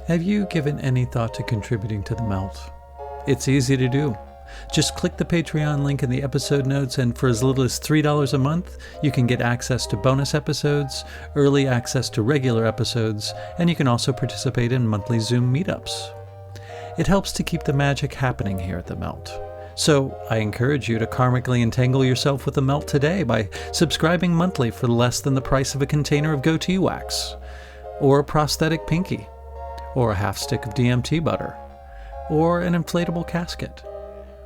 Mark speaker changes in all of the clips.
Speaker 1: Have you given any thought to contributing to the melt? It's easy to do. Just click the Patreon link in the episode notes, and for as little as $3 a month, you can get access to bonus episodes, early access to regular episodes, and you can also participate in monthly Zoom meetups. It helps to keep the magic happening here at the Melt. So I encourage you to karmically entangle yourself with the Melt today by subscribing monthly for less than the price of a container of goatee wax, or a prosthetic pinky, or a half stick of DMT butter, or an inflatable casket,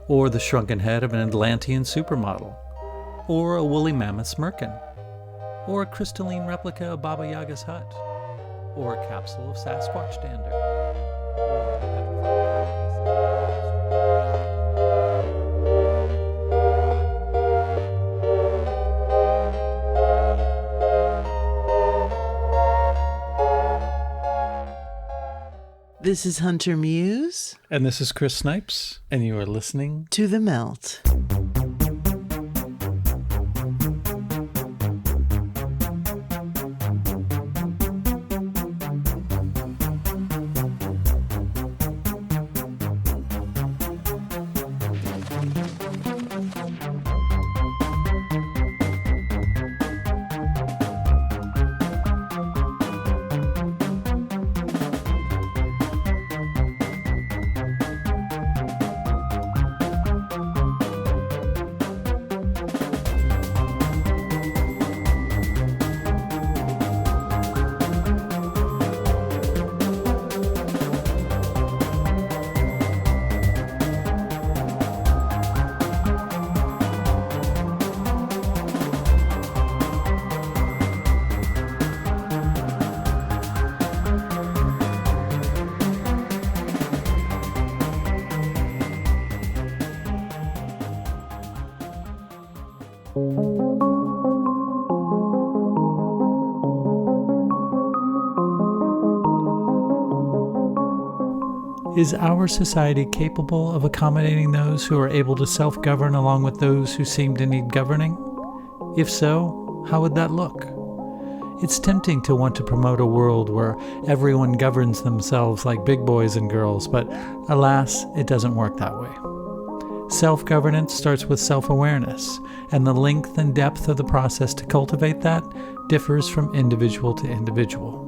Speaker 1: or the shrunken head of an Atlantean supermodel, or a woolly mammoth's merkin, or a crystalline replica of Baba Yaga's hut, or a capsule of Sasquatch dander.
Speaker 2: This is Hunter Muse.
Speaker 1: And this is Chris Snipes, and you are listening
Speaker 2: to The Melt.
Speaker 1: Is our society capable of accommodating those who are able to self-govern along with those who seem to need governing? If so, how would that look? It's tempting to want to promote a world where everyone governs themselves like big boys and girls, but alas, it doesn't work that way. Self-governance starts with self-awareness, and the length and depth of the process to cultivate that differs from individual to individual.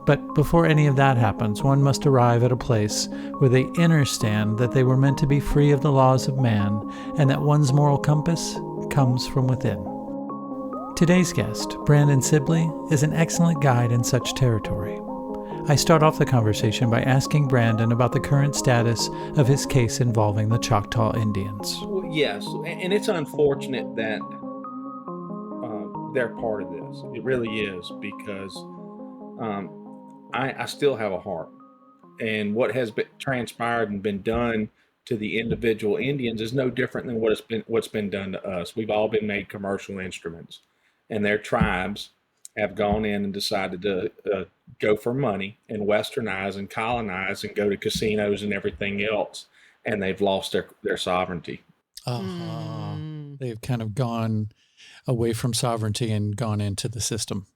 Speaker 1: But before any of that happens, one must arrive at a place where they understand that they were meant to be free of the laws of man, and that one's moral compass comes from within. Today's guest, Brandon Sibley, is an excellent guide in such territory. I start off the conversation by asking Brandon about the current status of his case involving the Choctaw Indians.
Speaker 3: Well, yes, and it's unfortunate that they're part of this. It really is, because I still have a heart, and what has been transpired and been done to the individual Indians is no different than what's been done to us. We've all been made commercial instruments, and their tribes have gone in and decided to go for money and westernize and colonize and go to casinos and everything else, and they've lost their sovereignty.
Speaker 1: They've kind of gone away from sovereignty and gone into the system.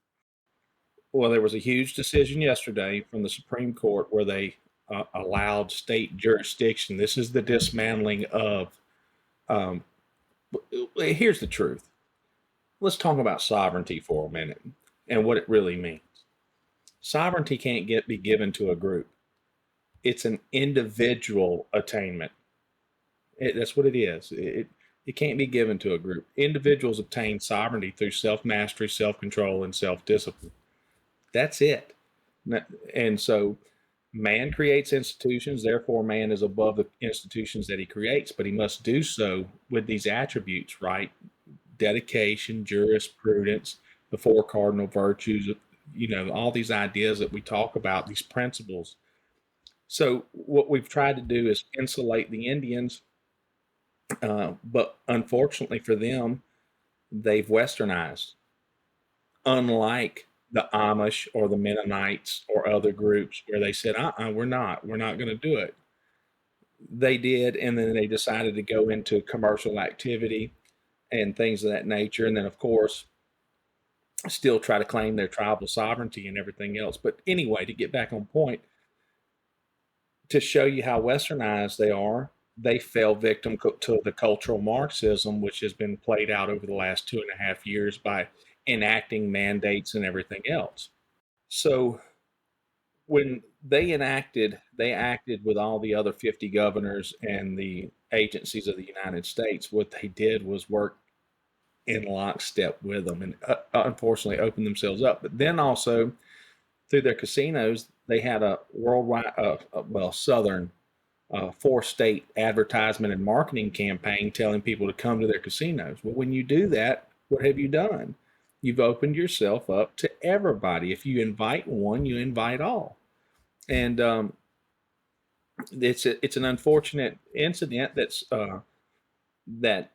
Speaker 3: Well, there was a huge decision yesterday from the Supreme Court where they allowed state jurisdiction. This is the dismantling of, here's the truth. Let's talk about sovereignty for a minute and what it really means. Sovereignty can't be given to a group. It's an individual attainment. That's what it is. It can't be given to a group. Individuals obtain sovereignty through self-mastery, self-control, and self-discipline. That's it. And so man creates institutions, therefore man is above the institutions that he creates, but he must do so with these attributes, right? Dedication, jurisprudence, the four cardinal virtues, all these ideas that we talk about, these principles. So what we've tried to do is insulate the Indians, but unfortunately for them, they've westernized. Unlike the Amish or the Mennonites or other groups where they said, we're not going to do it. They did, and then they decided to go into commercial activity and things of that nature. And then, of course, still try to claim their tribal sovereignty and everything else. But anyway, to get back on point, to show you how westernized they are, they fell victim to the cultural Marxism, which has been played out over the last 2.5 years by enacting mandates and everything else. So when they acted with all the other 50 governors and the agencies of the United States. What they did was work in lockstep with them and unfortunately opened themselves up. But then also through their casinos, they had a worldwide, Southern, 4-state advertisement and marketing campaign telling people to come to their casinos. Well, when you do that, what have you done? You've opened yourself up to everybody. If you invite one, you invite all. And it's an unfortunate incident that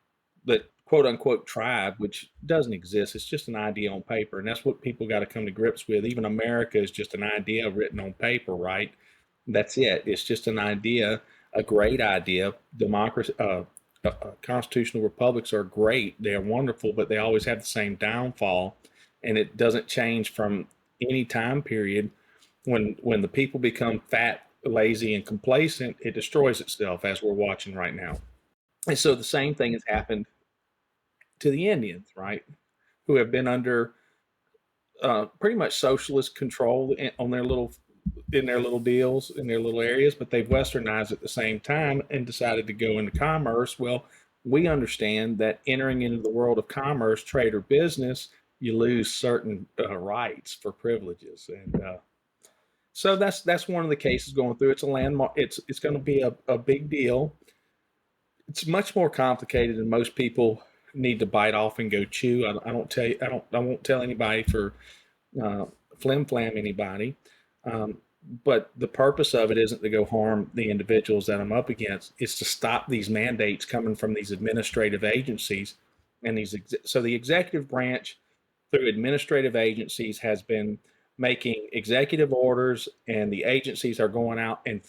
Speaker 3: quote unquote tribe, which doesn't exist. It's just an idea on paper, and that's what people got to come to grips with. Even America is just an idea written on paper, right? That's it. It's just an idea, a great idea. Democracy, constitutional republics are great. They are wonderful, but they always have the same downfall, and it doesn't change from any time period. When the people become fat, lazy, and complacent, it destroys itself, as we're watching right now. And so the same thing has happened to the Indians, right? Who have been under pretty much socialist control on their little deals in their little areas, but they've westernized at the same time and decided to go into commerce. Well, we understand that entering into the world of commerce, trade, or business, you lose certain rights for privileges, and so that's one of the cases going through. It's a landmark. It's going to be a big deal. It's much more complicated than most people need to bite off and go chew. I won't tell anybody for flim flam anybody. But the purpose of it isn't to go harm the individuals that I'm up against. It's to stop these mandates coming from these administrative agencies, and so the executive branch through administrative agencies has been making executive orders, and the agencies are going out and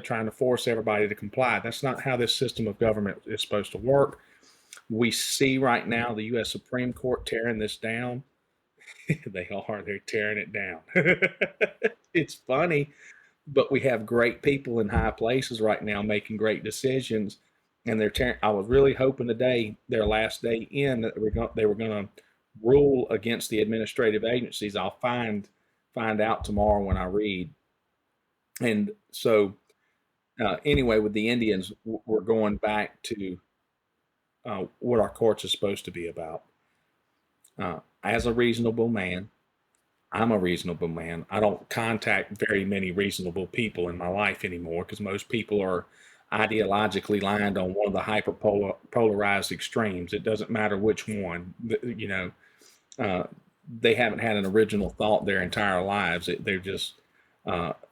Speaker 3: trying to force everybody to comply. That's not how this system of government is supposed to work. We see right now the U.S. Supreme Court tearing this down. They're tearing it down. It's funny, but we have great people in high places right now making great decisions, and they're tearing. I was really hoping today, their last day in, that they were going to rule against the administrative agencies. I'll find out tomorrow when I read. And so anyway, with the Indians, we're going back to what our courts are supposed to be about. As a reasonable man, I'm a reasonable man. I don't contact very many reasonable people in my life anymore, because most people are ideologically lined on one of the hyper-polarized extremes. It doesn't matter which one. They haven't had an original thought their entire lives. They're just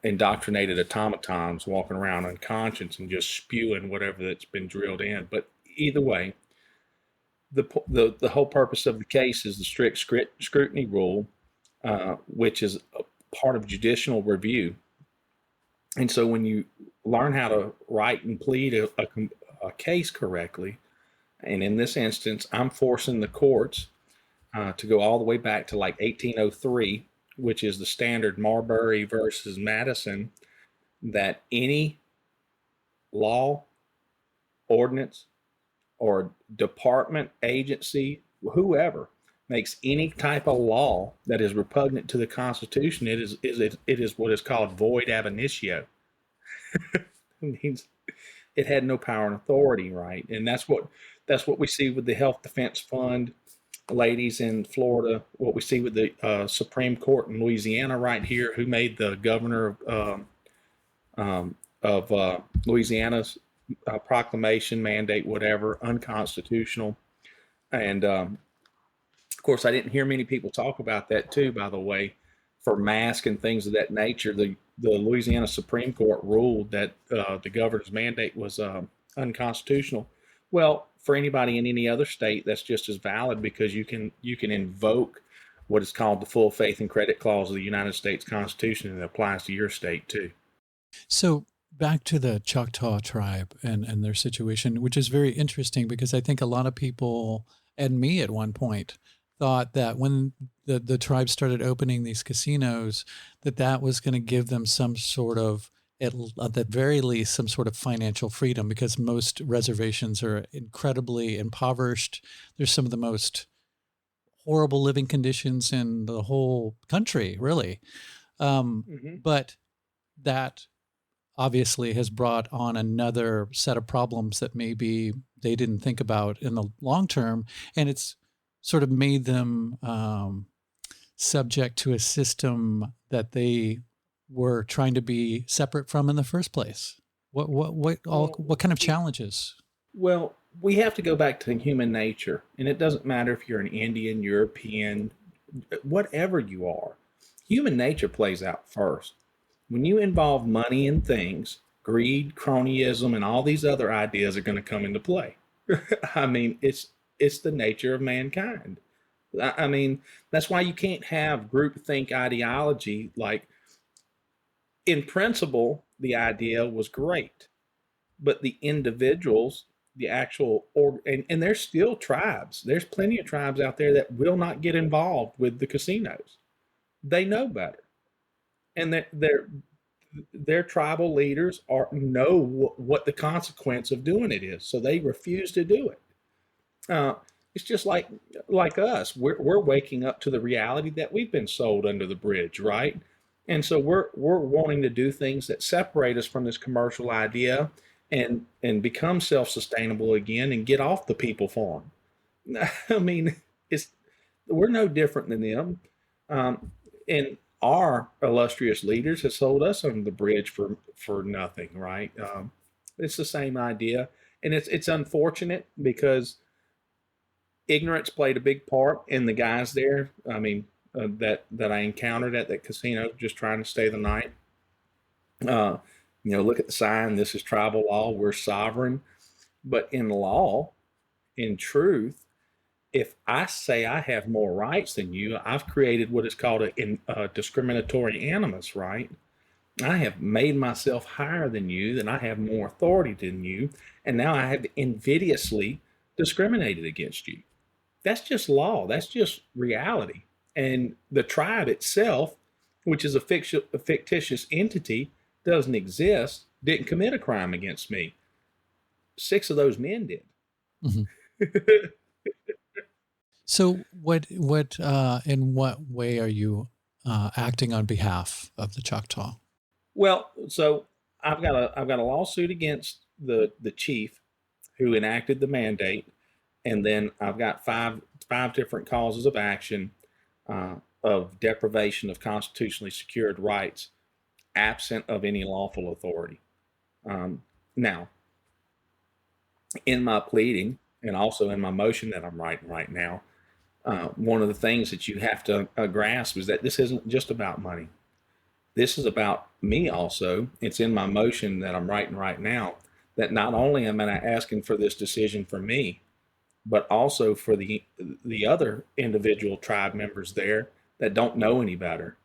Speaker 3: indoctrinated automatons walking around unconscious and just spewing whatever that's been drilled in. But either way, the whole purpose of the case is the strict scrutiny rule, which is a part of judicial review. And so when you learn how to write and plead a case correctly, and in this instance, I'm forcing the courts to go all the way back to like 1803, which is the standard Marbury versus Madison, that any law, ordinance, or department, agency, whoever makes any type of law that is repugnant to the Constitution, it is what is called void ab initio. It means it had no power and authority, right? And that's what we see with the Health Defense Fund ladies in Florida, what we see with the Supreme Court in Louisiana right here, who made the governor of Louisiana's proclamation, mandate, whatever, unconstitutional. And of course, I didn't hear many people talk about that too, by the way, for masks and things of that nature. The Louisiana Supreme Court ruled that the governor's mandate was unconstitutional. Well, for anybody in any other state, that's just as valid, because you can invoke what is called the full faith and credit clause of the United States Constitution, and it applies to your state too.
Speaker 1: So back to the Choctaw tribe and their situation, which is very interesting, because I think a lot of people, and me at one point, thought that when the tribe started opening these casinos, that was going to give them some sort of at the very least, some sort of financial freedom, because most reservations are incredibly impoverished. There's some of the most horrible living conditions in the whole country, really.
Speaker 3: Hmm.
Speaker 1: But that obviously has brought on another set of problems that maybe they didn't think about in the long term. And it's sort of made them subject to a system that they were trying to be separate from in the first place.
Speaker 3: Well,
Speaker 1: What kind of challenges?
Speaker 3: well, we have to go back to human nature, and it doesn't matter if you're an Indian, European, whatever you are. Human nature plays out first. When you involve money in things, greed, cronyism, and all these other ideas are going to come into play. I mean, it's the nature of mankind. I mean, that's why you can't have groupthink ideology. Like, in principle, the idea was great, but the individuals, the actual and there's still tribes. There's plenty of tribes out there that will not get involved with the casinos. They know better, and their tribal leaders are know what the consequence of doing it is, so they refuse to do it. Uh, it's just like us. We're waking up to the reality that we've been sold under the bridge, right? And so we're wanting to do things that separate us from this commercial idea and become self-sustainable again and get off the people farm. I mean, it's we're no different than them. And our illustrious leaders have sold us under the bridge for nothing, right? It's the same idea, and it's unfortunate because ignorance played a big part in the guys there. I mean, that I encountered at that casino, just trying to stay the night. Uh, look at the sign. This is tribal law. We're sovereign. But in law, in truth, if I say I have more rights than you, I've created what is called a discriminatory animus, right? I have made myself higher than you, then I have more authority than you, and now I have invidiously discriminated against you. That's just law. That's just reality. And the tribe itself, which is a fictitious entity, doesn't exist, didn't commit a crime against me. 6 of those men did.
Speaker 1: Mhm. So in what way are you acting on behalf of the Choctaw?
Speaker 3: Well, so I've got a lawsuit against the chief who enacted the mandate, and then I've got five different causes of action of deprivation of constitutionally secured rights, absent of any lawful authority. Now, in my pleading and also in my motion that I'm writing right now, one of the things that you have to grasp is that this isn't just about money. This is about me also. It's in my motion that I'm writing right now that not only am I asking for this decision for me, but also for the other individual tribe members there that don't know any better,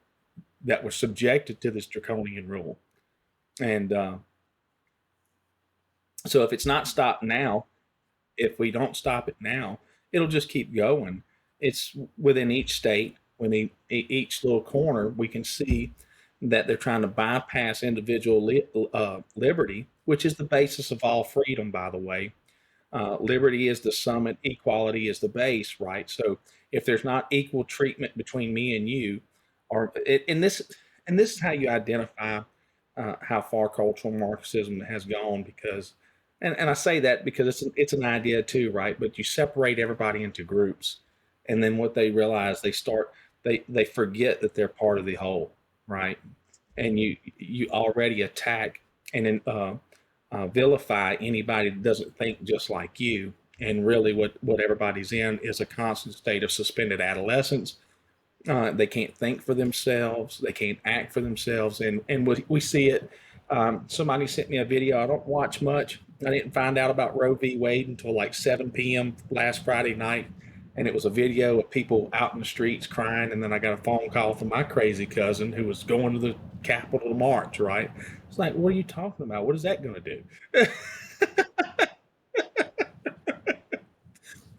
Speaker 3: that were subjected to this draconian rule. And so if it's not stopped now, if we don't stop it now, it'll just keep going. It's within each state, within each little corner, we can see that they're trying to bypass individual liberty, which is the basis of all freedom, by the way. Liberty is the summit, equality is the base, right? So if there's not equal treatment between me and you, or and this is how you identify how far cultural Marxism has gone, because and I say that because it's an idea too, right? But you separate everybody into groups, and then what they realize, they forget that they're part of the whole, right? And you already attack and vilify anybody that doesn't think just like you. And really, what everybody's in is a constant state of suspended adolescence. They can't think for themselves. They can't act for themselves. And we see it. Somebody sent me a video. I don't watch much. I didn't find out about Roe v. Wade until like 7 p.m. last Friday night. And it was a video of people out in the streets crying. And then I got a phone call from my crazy cousin who was going to the Capitol to march, right? It's like, what are you talking about? What is that going to do?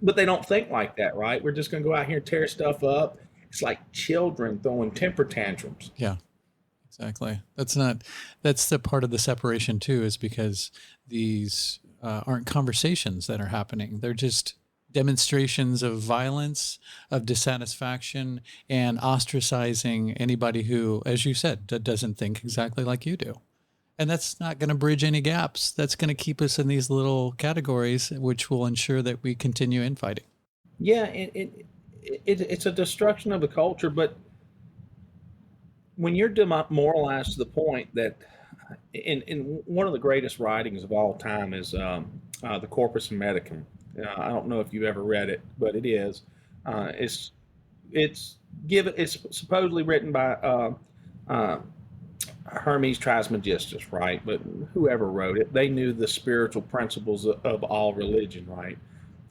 Speaker 3: But they don't think like that, right? We're just going to go out here and tear stuff up. It's like children throwing temper tantrums.
Speaker 1: Yeah, Exactly. That's the part of the separation too, is because these aren't conversations that are happening. They're just demonstrations of violence, of dissatisfaction, and ostracizing anybody who, as you said, doesn't think exactly like you do. And that's not going to bridge any gaps. That's going to keep us in these little categories, which will ensure that we continue infighting.
Speaker 3: Yeah, it's a destruction of the culture, but when you're demoralized to the point that, in one of the greatest writings of all time is the Corpus Medicum. I don't know if you've ever read it, but it is. It's it's supposedly written by uh, Hermes Trismegistus, right? But whoever wrote it, they knew the spiritual principles of all religion, right?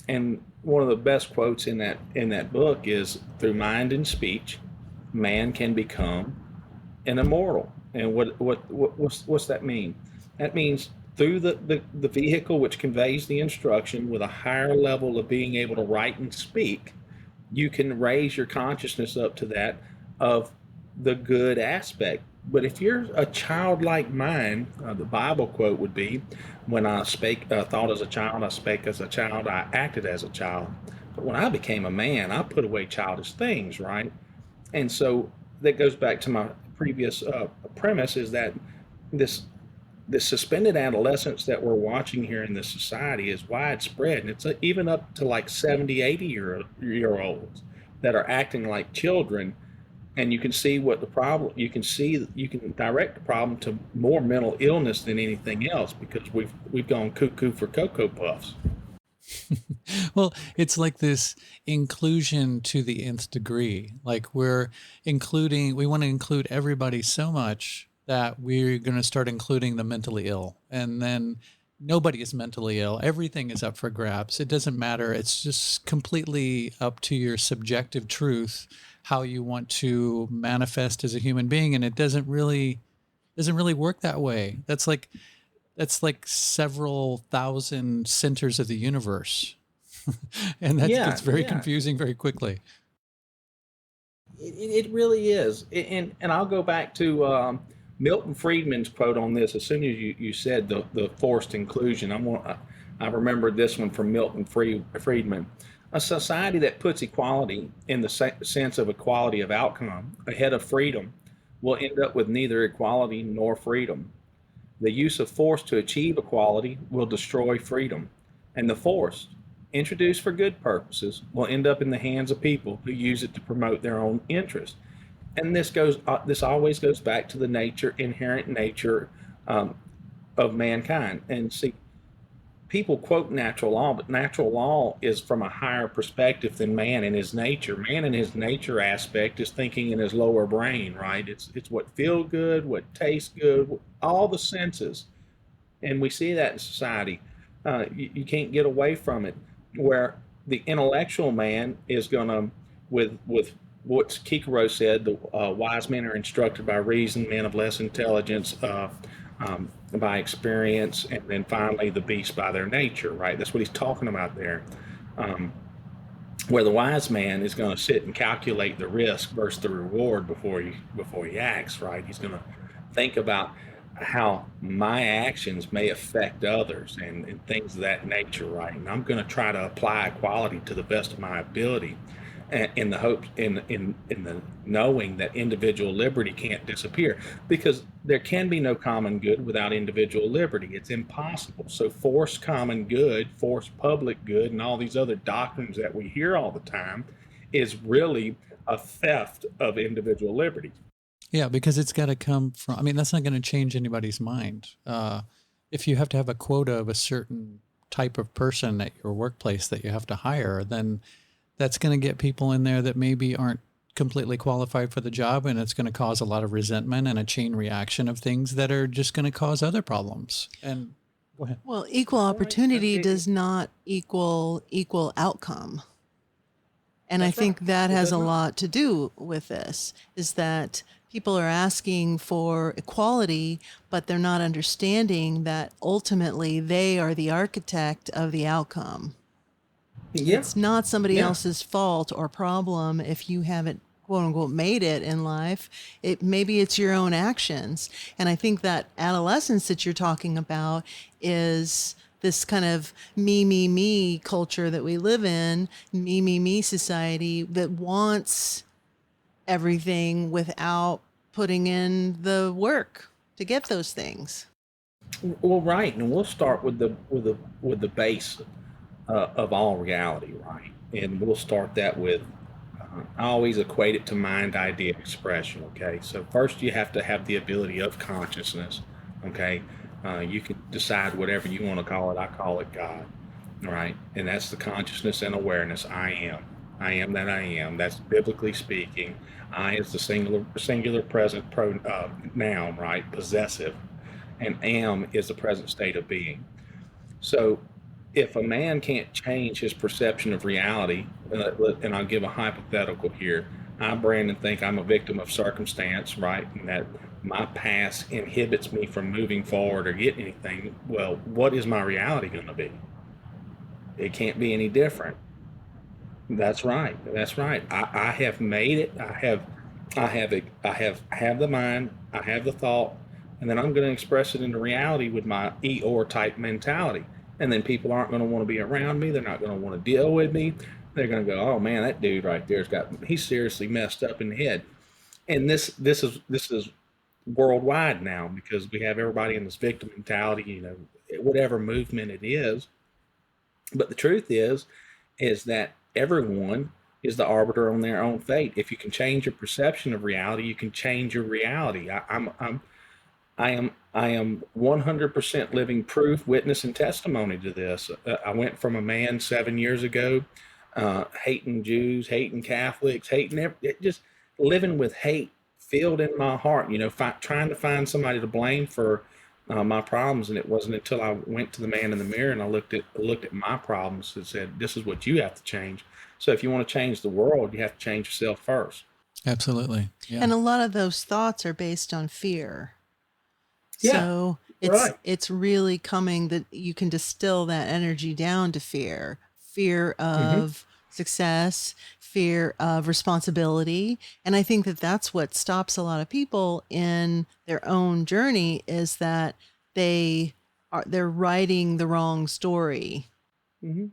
Speaker 3: And one of the best quotes in that book is, "Through mind and speech, man can become an immortal." And what's that mean? That means through the vehicle which conveys the instruction with a higher level of being able to write and speak, you can raise your consciousness up to that of the good aspect. But if you're a childlike mind, the Bible quote would be, "When I spake, thought as a child, I spake as a child, I acted as a child. But when I became a man, I put away childish things," right? And so that goes back to my previous premise, is that this this suspended adolescence that we're watching here in this society is widespread, and it's even up to like 70, 80 year olds that are acting like children. And you can see what the problem, you can direct the problem to more mental illness than anything else, because we've gone cuckoo for Cocoa Puffs.
Speaker 1: Well, it's like this inclusion to the nth degree. Like we want to include everybody so much that we're going to start including the mentally ill. And then nobody is mentally ill. Everything is up for grabs. It doesn't matter. It's just completely up to your subjective truth, how you want to manifest as a human being. And it doesn't really work that way. That's like several thousand centers of the universe. And that
Speaker 3: Yeah,
Speaker 1: gets very
Speaker 3: yeah,
Speaker 1: confusing very quickly.
Speaker 3: it really is. And I'll go back to Milton Friedman's quote on this. As soon as you said the forced inclusion, I remembered this one from Milton Friedman. "A society that puts equality, in the sense of equality of outcome, ahead of freedom will end up with neither equality nor freedom. The use of force to achieve equality will destroy freedom, and the force, introduced for good purposes, will end up in the hands of people who use it to promote their own interest." And this always goes back to the inherent nature um, of mankind. And see, people quote natural law, but natural law is from a higher perspective than man in his nature. Man in his nature aspect is thinking in his lower brain, right? It's what feel good, what tastes good, all the senses, and we see that in society. You can't get away from it. Where the intellectual man is gonna, with what Kikero said, the wise men are instructed by reason, men of less intelligence by experience, and then finally the beast by their nature. Right? That's what he's talking about there. Um, where the wise man is going to sit and calculate the risk versus the reward before he acts. Right? He's going to think about how my actions may affect others, and things of that nature. Right? And I'm going to try to apply equality to the best of my ability, in the hope, in the knowing that individual liberty can't disappear, because there can be no common good without individual liberty. It's impossible. So force common good, force public good, and all these other doctrines that we hear all the time is really a theft of individual liberty.
Speaker 1: Yeah, because it's got to come from, I mean, that's not going to change anybody's mind. If you have to have a quota of a certain type of person at your workplace that you have to hire, then that's going to get people in there that maybe aren't completely qualified for the job, and it's going to cause a lot of resentment and a chain reaction of things that are just going to cause other problems. And go ahead.
Speaker 2: Well, equal
Speaker 3: Right?
Speaker 2: opportunity does not equal equal outcome. And I
Speaker 3: That's right.
Speaker 2: think that
Speaker 3: It
Speaker 2: has
Speaker 3: does
Speaker 2: a
Speaker 3: not.
Speaker 2: lot to do with this, is that people are asking for equality, but they're not understanding that ultimately they are the architect of the outcome.
Speaker 3: Yeah,
Speaker 2: It's not somebody
Speaker 3: yeah.
Speaker 2: else's fault or problem if you haven't, quote unquote made it in life. Maybe it's your own actions. And I think that adolescence that you're talking about is this kind of me culture that we live in, me society that wants everything without putting in the work to get those things.
Speaker 3: Well, right, and we'll start with the base of all reality, right? And we'll start that with. I always equate it to mind idea expression. Okay, so first you have to have the ability of consciousness. Okay, you can decide whatever you want to call it. I call it God. All right, and that's the consciousness and awareness. I am. I am that I am. That's biblically speaking. I is the singular present noun, right? Possessive, and am is the present state of being. So if a man can't change his perception of reality, and I'll give a hypothetical here, I, Brandon, think I'm a victim of circumstance, right? And that my past inhibits me from moving forward or getting anything. Well, what is my reality going to be? It can't be any different. That's right. That's right. I have made it. I have the mind. I have the thought, and then I'm going to express it into reality with my Eeyore type mentality. And then people aren't going to want to be around me. They're not going to want to deal with me. They're going to go, "Oh man, that dude right he's seriously messed up in the head." And this is worldwide now because we have everybody in this victim mentality. Whatever movement it is. But the truth is that everyone is the arbiter on their own fate. If you can change your perception of reality, you can change your reality. I am 100% living proof, witness, and testimony to this. I went from a man 7 years ago, hating Jews, hating Catholics, just living with hate filled in my heart. Trying to find somebody to blame for my problems, and it wasn't until I went to the man in the mirror and I looked at my problems and said, "This is what you have to change." So if you want to change the world, you have to change yourself first.
Speaker 1: Absolutely. Yeah.
Speaker 2: And a lot of those thoughts are based on fear.
Speaker 3: Yeah,
Speaker 2: So
Speaker 3: right.
Speaker 2: it's really coming that you can distill that energy down to fear of success, fear of responsibility. And I think that that's what stops a lot of people in their own journey is that they're writing the wrong story.
Speaker 3: hmm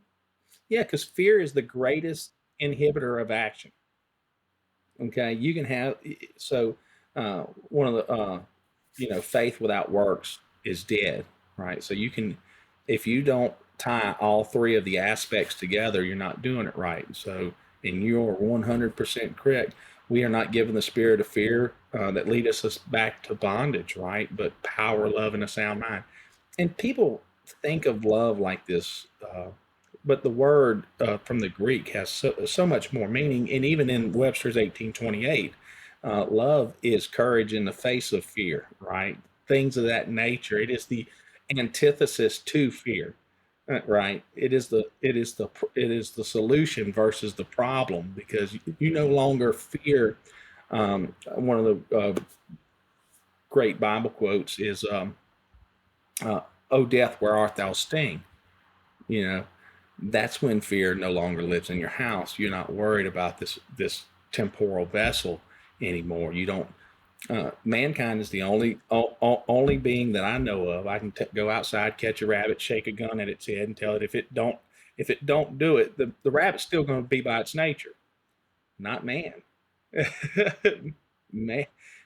Speaker 3: Yeah, because fear is the greatest inhibitor of action. Okay, you can have so one of the faith without works is dead, right? So you can, if you don't tie all three of the aspects together, you're not doing it right. So, and you're 100% correct. We are not given the spirit of fear that lead us back to bondage, right? But power, love, and a sound mind. And people think of love like this, but the word from the Greek has so much more meaning. And even in Webster's 1828, love is courage in the face of fear, right? Things of that nature. It is the antithesis to fear, right? It is the solution versus the problem because you no longer fear. One of the great Bible quotes is, "O death, where art thou sting?" You know, that's when fear no longer lives in your house. You're not worried about this temporal vessel anymore. You don't. Mankind is the only being that I know of. I can go outside, catch a rabbit, shake a gun at its head, and tell it if it don't do it, the rabbit's still going to be by its nature, not man. man,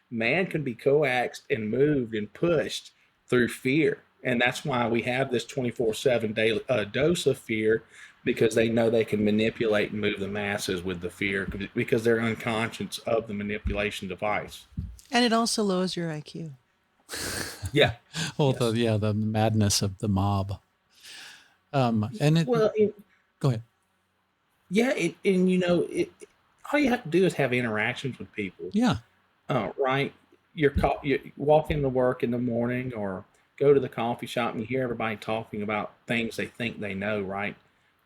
Speaker 3: man can be coaxed and moved and pushed through fear. And that's why we have this 24/7 daily dose of fear, because they know they can manipulate and move the masses with the fear because they're unconscious of the manipulation device.
Speaker 2: And it also lowers your IQ.
Speaker 3: Yeah.
Speaker 1: Well,
Speaker 3: Yes.
Speaker 1: the madness of the mob.
Speaker 3: Well,
Speaker 1: Go ahead.
Speaker 3: yeah, all you have to do is have interactions with people.
Speaker 1: Yeah.
Speaker 3: Right? You walk into work in the morning or go to the coffee shop and you hear everybody talking about things they think they know, right?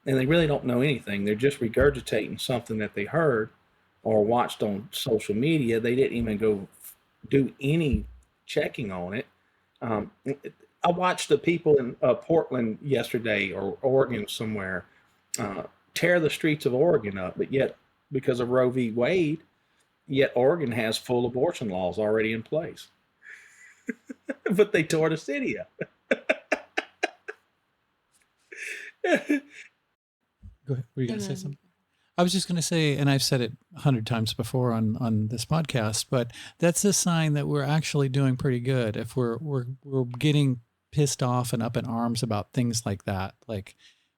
Speaker 3: And they really don't know anything. They're just regurgitating something that they heard or watched on social media. They didn't even go do any checking on it. Um, I watched the people in Portland yesterday or Oregon somewhere uh, tear the streets of Oregon up, but yet because of Roe v. Wade, Yet Oregon has full abortion laws already in place. But they tore the city up.
Speaker 1: Go ahead. Were you going
Speaker 2: And
Speaker 1: to say
Speaker 2: then,
Speaker 1: something? I was just going to say, and I've said it 100 times before on this podcast, but that's a sign that we're actually doing pretty good. If we're getting pissed off and up in arms about things like that, like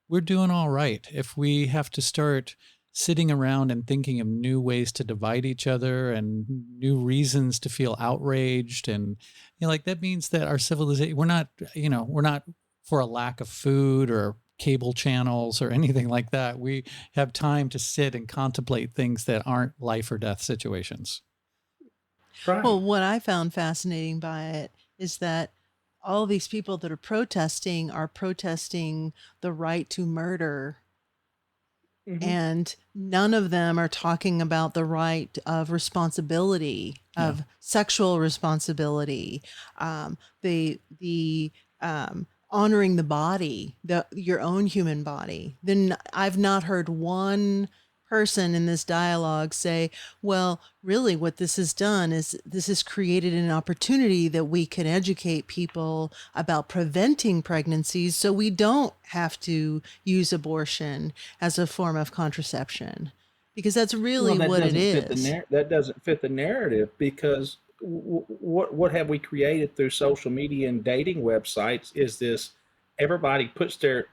Speaker 1: we're doing all right. If we have to start sitting around and thinking of new ways to divide each other and new reasons to feel outraged, and like that means that our civilization, we're not for a lack of food or cable channels or anything like that. We have time to sit and contemplate things that aren't life or death situations.
Speaker 3: Right.
Speaker 2: well, what I found fascinating by it is that all these people that are protesting the right to murder,
Speaker 3: Mm-hmm.
Speaker 2: and none of them are talking about the right of responsibility,
Speaker 1: Yeah.
Speaker 2: of sexual responsibility, the honoring the body, your own human body. Then I've not heard one person in this dialogue say, well, really what this has done is this has created an opportunity that we can educate people about preventing pregnancies so we don't have to use abortion as a form of contraception, because that's
Speaker 3: Well,
Speaker 2: really
Speaker 3: that
Speaker 2: what it
Speaker 3: doesn't fit the
Speaker 2: is.
Speaker 3: that doesn't fit the narrative, because what have we created through social media and dating websites is this: everybody puts their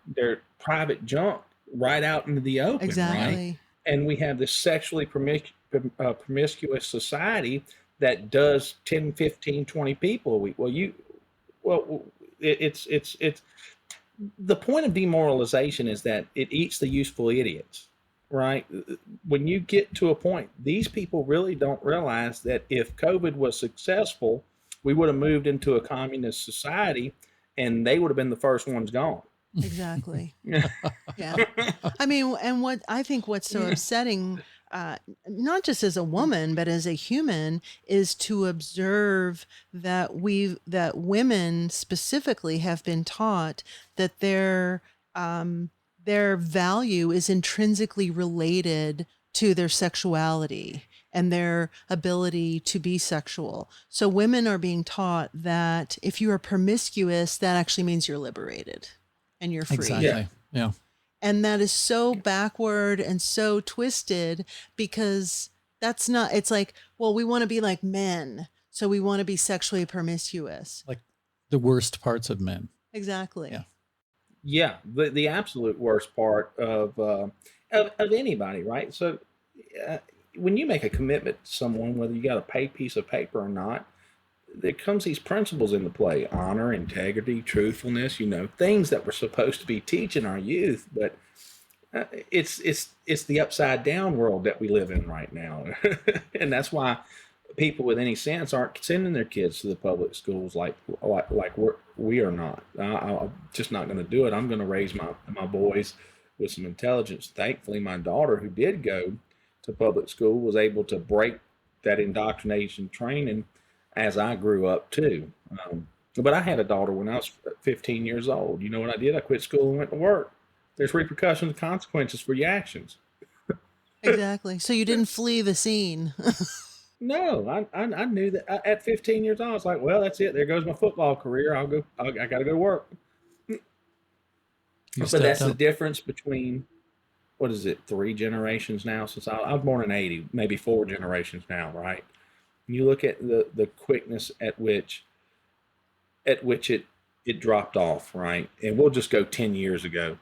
Speaker 3: private junk right out into the open,
Speaker 1: Yeah.
Speaker 3: right?
Speaker 2: Exactly.
Speaker 3: And we have this sexually promiscuous society that does 10, 15, 20 people a week. Well, it's the point of demoralization is that it eats the useful idiots, right? When you get to a point, these people really don't realize that if COVID was successful, we would have moved into a communist society and they would have been the first ones gone.
Speaker 2: Exactly. Yeah. I mean, and what I think what's so upsetting, not just as a woman, but as a human, is to observe that women specifically have been taught that their value is intrinsically related to their sexuality and their ability to be sexual. So women are being taught that if you are promiscuous, that actually means you're liberated and you're free.
Speaker 3: Yeah.
Speaker 1: Exactly. Yeah.
Speaker 2: And that is so backward and so twisted, because that's not, it's like, well, we want to be like men, so we want to be sexually promiscuous.
Speaker 1: Like the worst parts of men.
Speaker 2: Exactly.
Speaker 1: Yeah.
Speaker 3: Yeah, the absolute worst part of anybody, right? So uh, when you make a commitment to someone, whether you got a paid piece of paper or not, there comes these principles into play: honor, integrity, truthfulness. Things that we're supposed to be teaching our youth, but it's the upside down world that we live in right now, and that's why people with any sense aren't sending their kids to the public schools like we are not. I'm just not going to do it. I'm going to raise my boys with some intelligence. Thankfully, my daughter, who did go to public school, was able to break that indoctrination training as I grew up too. But I had a daughter when I was 15 years old. You know what I did? I quit school and went to work. There's repercussions and consequences for your actions.
Speaker 2: Exactly. So you didn't flee the scene.
Speaker 3: No, I knew that at 15 years old. I was like, well, that's it. There goes my football career. I got to go to work.
Speaker 1: You
Speaker 3: But
Speaker 1: stepped
Speaker 3: that's the
Speaker 1: up.
Speaker 3: difference between, what is it, 3 generations now since I was born in 80, maybe 4 generations now, right? You look at the quickness at which it dropped off, right? And we'll just go 10 years ago.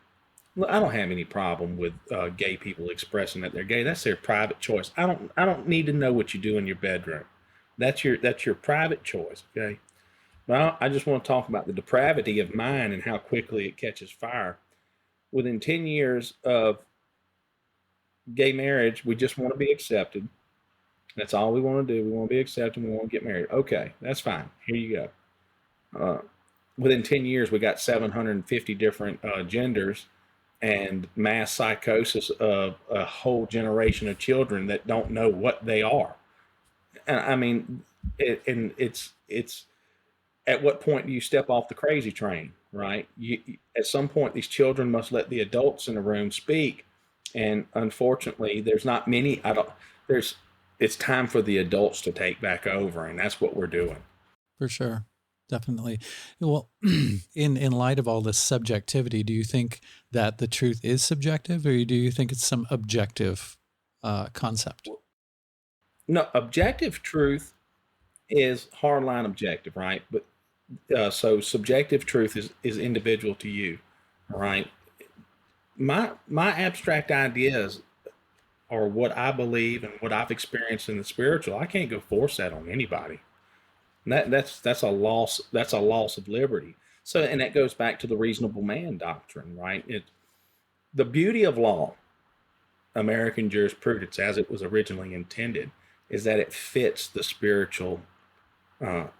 Speaker 3: Well, I don't have any problem with gay people expressing that they're gay. That's their private choice. I don't need to know what you do in your bedroom. That's your private choice, okay? But I just want to talk about the depravity of mind and how quickly it catches fire. Within 10 years of gay marriage, we just want to be accepted. That's all we want to do. We want to be accepted. We want to get married. Okay, that's fine. Here you go. Uh, Within 10 years, we got 750 different genders and mass psychosis of a whole generation of children that don't know what they are. And I mean, it's at what point do you step off the crazy train, right? At some point, these children must let the adults in the room speak. And unfortunately, there's not many. I don't. There's it's time for the adults to take back over, and that's what we're doing.
Speaker 1: For sure. Definitely. Well, in light of all this subjectivity, do you think that the truth is subjective, or do you think it's some objective concept?
Speaker 3: No, objective truth is hardline objective, right? But so subjective truth is individual to you, right? My abstract ideas are what I believe and what I've experienced in the spiritual. I can't go force that on anybody. And that's a loss. That's a loss of liberty. So, and that goes back to the reasonable man doctrine, right? The beauty of law, American jurisprudence, as it was originally intended, is that it fits the spiritual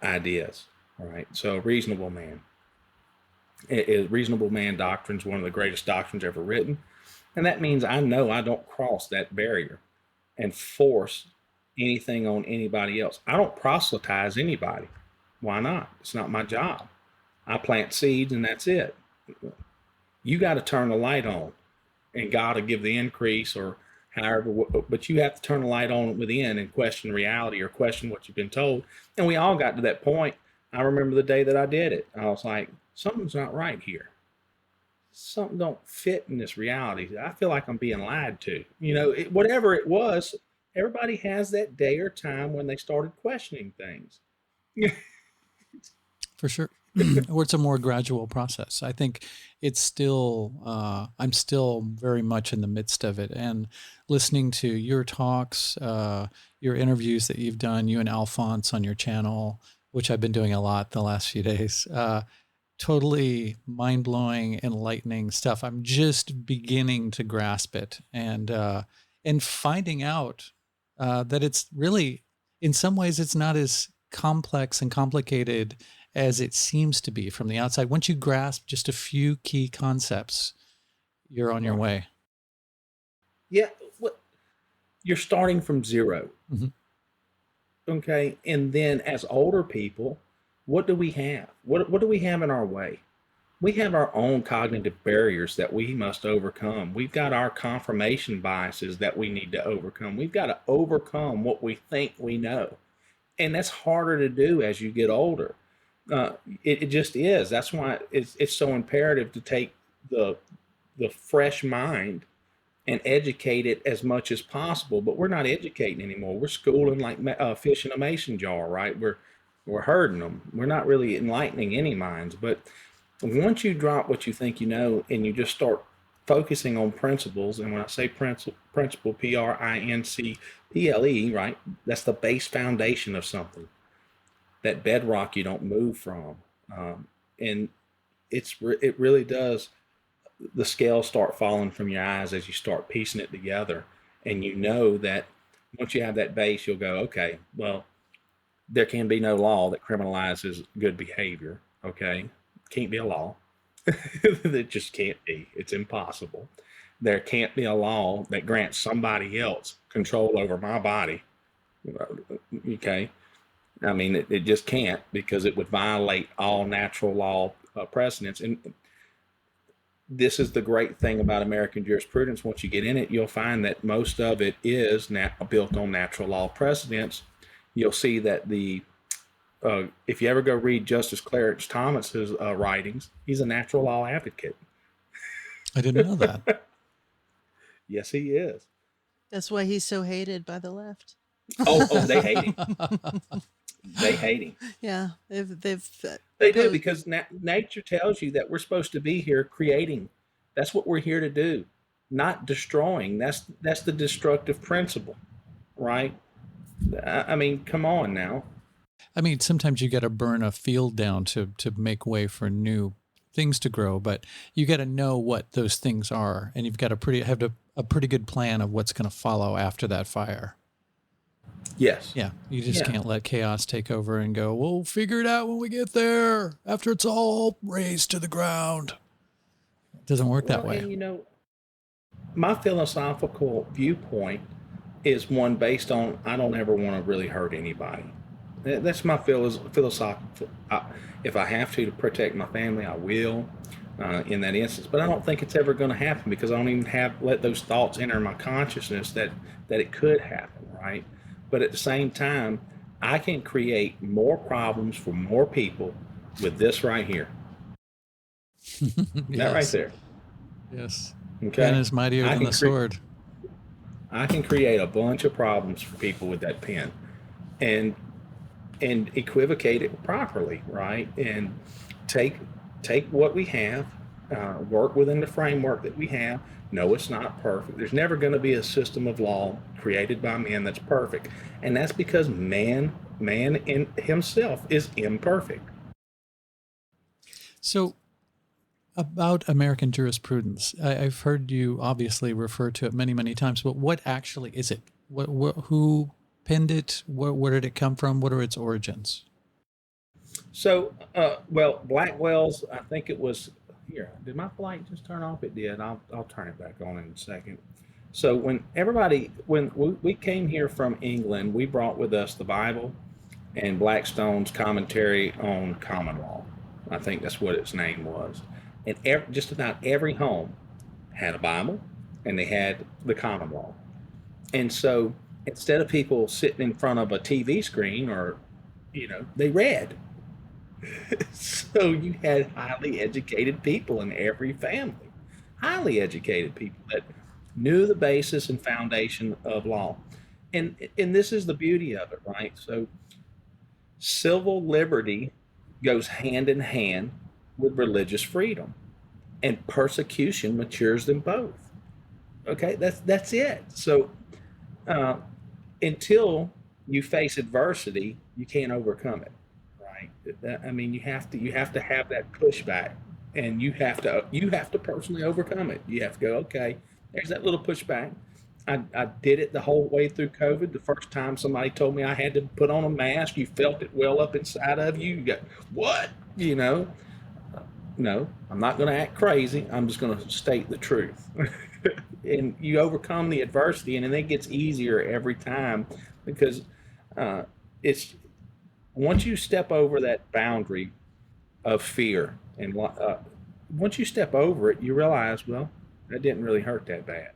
Speaker 3: ideas, right? So, reasonable man, reasonable man doctrine is one of the greatest doctrines ever written, and that means I know I don't cross that barrier and force anything on anybody else. I don't proselytize anybody. Why not? It's not my job. I plant seeds and that's it. You got to turn the light on, and God will give the increase, or however, but you have to turn the light on within and question reality or question what you've been told. And we all got to that point. I remember the day that I did it. I was like, something's not right here. Something don't fit in this reality. I feel like I'm being lied to. Whatever it was, everybody has that day or time when they started questioning things.
Speaker 1: For sure. Or it's a more gradual process. I think it's still, I'm still very much in the midst of it. And listening to your talks, your interviews that you've done, you and Alphonse on your channel, which I've been doing a lot the last few days, totally mind-blowing, enlightening stuff. I'm just beginning to grasp it, and finding out that it's really, in some ways, it's not as complex and complicated as it seems to be from the outside. Once you grasp just a few key concepts, you're on your way.
Speaker 3: Yeah, you're starting from zero.
Speaker 1: Mm-hmm.
Speaker 3: Okay, and then as older people, what do we have? What do we have in our way? We have our own cognitive barriers that we must overcome. We've got our confirmation biases that we need to overcome. We've got to overcome what we think we know. And that's harder to do as you get older. It just is. That's why it's so imperative to take the fresh mind and educate it as much as possible. But we're not educating anymore. We're schooling like fish in a mason jar, right? We're herding them. We're not really enlightening any minds. But once you drop what you think you know and you just start focusing on principles, and when I say principle, Principle, right? That's the base foundation of something. That bedrock you don't move from. And it really does, the scales start falling from your eyes as you start piecing it together. And you know that once you have that base, you'll go, okay, well, there can be no law that criminalizes good behavior. Okay, can't be a law. It just can't be. It's impossible. There can't be a law that grants somebody else control over my body. Okay, I mean, it just can't, because it would violate all natural law precedents. And this is the great thing about American jurisprudence. Once you get in it, you'll find that most of it is built on natural law precedents. You'll see that if you ever go read Justice Clarence Thomas's writings, he's a natural law advocate.
Speaker 2: I didn't know that.
Speaker 3: Yes, he is.
Speaker 2: That's why he's so hated by the left.
Speaker 3: Oh, they hate him. They hate him.
Speaker 2: Yeah,
Speaker 3: they do, because nature tells you that we're supposed to be here creating. That's what we're here to do, not destroying. That's the destructive principle, right? I mean, come on now.
Speaker 1: I mean, sometimes you got to burn a field down to make way for new things to grow, but you got to know what those things are, and you've got to have a pretty good plan of what's going to follow after that fire.
Speaker 3: Yes.
Speaker 1: Yeah. You just can't let chaos take over and go, we'll figure it out when we get there, after it's all razed to the ground. It doesn't work that way.
Speaker 3: And my philosophical viewpoint is one based on, I don't ever want to really hurt anybody. That's my philosophical. If I have to protect my family, I will in that instance. But I don't think it's ever going to happen, because I don't even let those thoughts enter my consciousness that it could happen, right? But at the same time, I can create more problems for more people with this right here. That right
Speaker 1: Yes.
Speaker 3: there.
Speaker 1: Yes. Pen
Speaker 3: Okay.
Speaker 1: is mightier
Speaker 3: I
Speaker 1: than
Speaker 3: can
Speaker 1: the sword.
Speaker 3: I can create a bunch of problems for people with that pen, and equivocate it properly, right? And take take what we have, work within the framework that we have. No, it's not perfect. There's never going to be a system of law created by man that's perfect, and that's because man in himself is imperfect.
Speaker 1: So, about American jurisprudence, I've heard you obviously refer to it many, many times, but what actually is it? Who penned it? Where did it come from? What are its origins?
Speaker 3: So, well, Blackwell's, I think it was here. Did my light just turn off? It did. I'll turn it back on in a second. So when we came here from England, we brought with us the Bible and Blackstone's commentary on common law. I think that's what its name was. And just about every home had a Bible and they had the common law. And so instead of people sitting in front of a TV screen or, they read. So you had highly educated people in every family, highly educated people that knew the basis and foundation of law. And this is the beauty of it, right? So civil liberty goes hand in hand with religious freedom, and persecution matures them both. Okay, that's it. So uh, until you face adversity, you can't overcome it, right? I mean, you have to have that pushback, and you have to personally overcome it. You have to go, okay, there's that little pushback. I did it the whole way through COVID. The first time somebody told me I had to put on a mask, you felt it well up inside of you. You got, what? No, I'm not going to act crazy. I'm just going to state the truth. And you overcome the adversity, and then it gets easier every time because it's once you step over that boundary of fear, and once you step over it, you realize, well, that didn't really hurt that bad.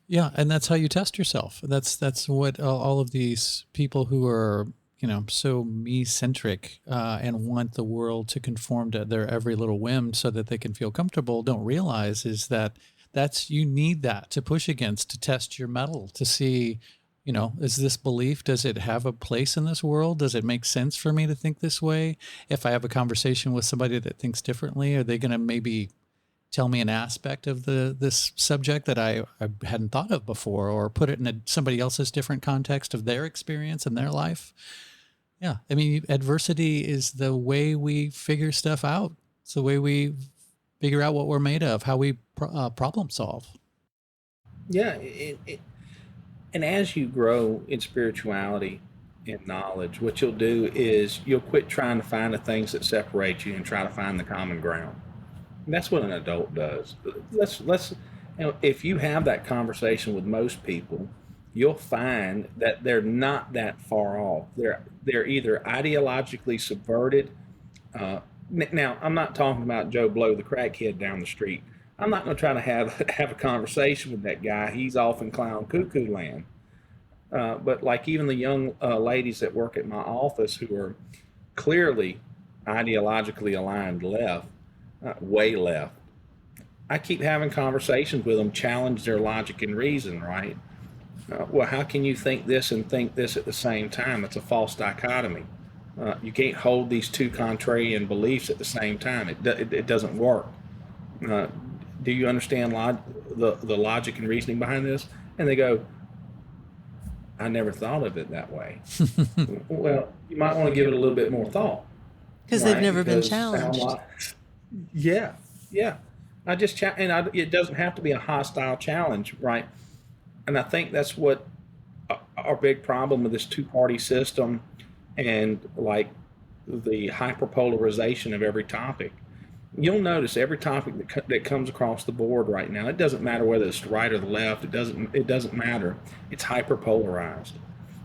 Speaker 1: Yeah, and that's how you test yourself. That's what all of these people who are, so me-centric and want the world to conform to their every little whim so that they can feel comfortable don't realize is that you need that to push against, to test your mettle, to see, is this belief, does it have a place in this world? Does it make sense for me to think this way? If I have a conversation with somebody that thinks differently, are they going to maybe tell me an aspect of this subject that I hadn't thought of before, or put it in somebody else's different context of their experience and their life? Yeah. I mean, adversity is the way we figure stuff out. It's the way we figure out what we're made of, how we problem solve.
Speaker 3: Yeah, and as you grow in spirituality and knowledge, what you'll do is you'll quit trying to find the things that separate you and try to find the common ground. And that's what an adult does. Let's if you have that conversation with most people, you'll find that they're not that far off. They're either ideologically subverted. Now, I'm not talking about Joe Blow, the crackhead down the street. I'm not going to try to have a conversation with that guy. He's off in clown cuckoo land. But like even the young ladies that work at my office who are clearly ideologically aligned left, way left, I keep having conversations with them, challenge their logic and reason, right? Well, how can you think this and think this at the same time? It's a false dichotomy. You can't hold these two contrarian beliefs at the same time. It doesn't work. Do you understand the logic and reasoning behind this? And they go, I never thought of it that way. Well, you might want to give it a little bit more thought.
Speaker 2: Because they've never been challenged.
Speaker 3: Yeah. It doesn't have to be a hostile challenge, right? And I think that's what our big problem with this two-party system and like the hyperpolarization of every topic. You'll notice every topic that comes across the board right now, it doesn't matter whether it's the right or the left, it doesn't matter. It's hyperpolarized.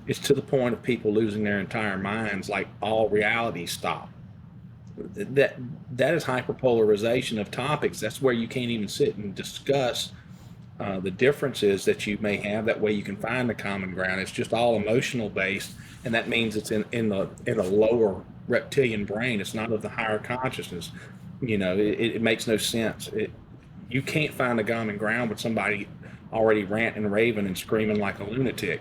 Speaker 3: It's to the point of people losing their entire minds, like all reality stop. That is hyperpolarization of topics. That's where you can't even sit and discuss The difference is that you may have that way you can find the common ground. It's just all emotional based, and that means it's in the lower reptilian brain. It's not of the higher consciousness. It makes no sense. You can't find a common ground with somebody already ranting and raving and screaming like a lunatic.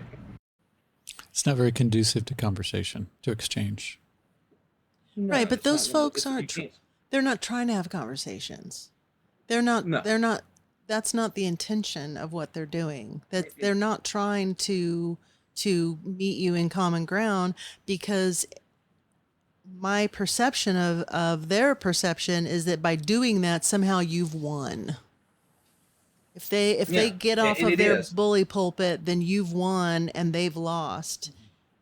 Speaker 1: It's not very conducive to conversation, to exchange.
Speaker 3: No,
Speaker 2: Right, but
Speaker 3: it's not
Speaker 2: those
Speaker 3: gonna-
Speaker 2: folks
Speaker 3: it's- you
Speaker 2: aren't
Speaker 3: can't.
Speaker 2: they're not trying to have conversations. They're not
Speaker 3: No.
Speaker 2: they're not that's not the intention of what they're doing. That they're not trying to meet you in common ground, because my perception of their perception is that by doing that somehow you've won. If they
Speaker 3: Yeah,
Speaker 2: get
Speaker 3: and
Speaker 2: off of
Speaker 3: it
Speaker 2: their
Speaker 3: is.
Speaker 2: bully pulpit, then you've won and they've lost.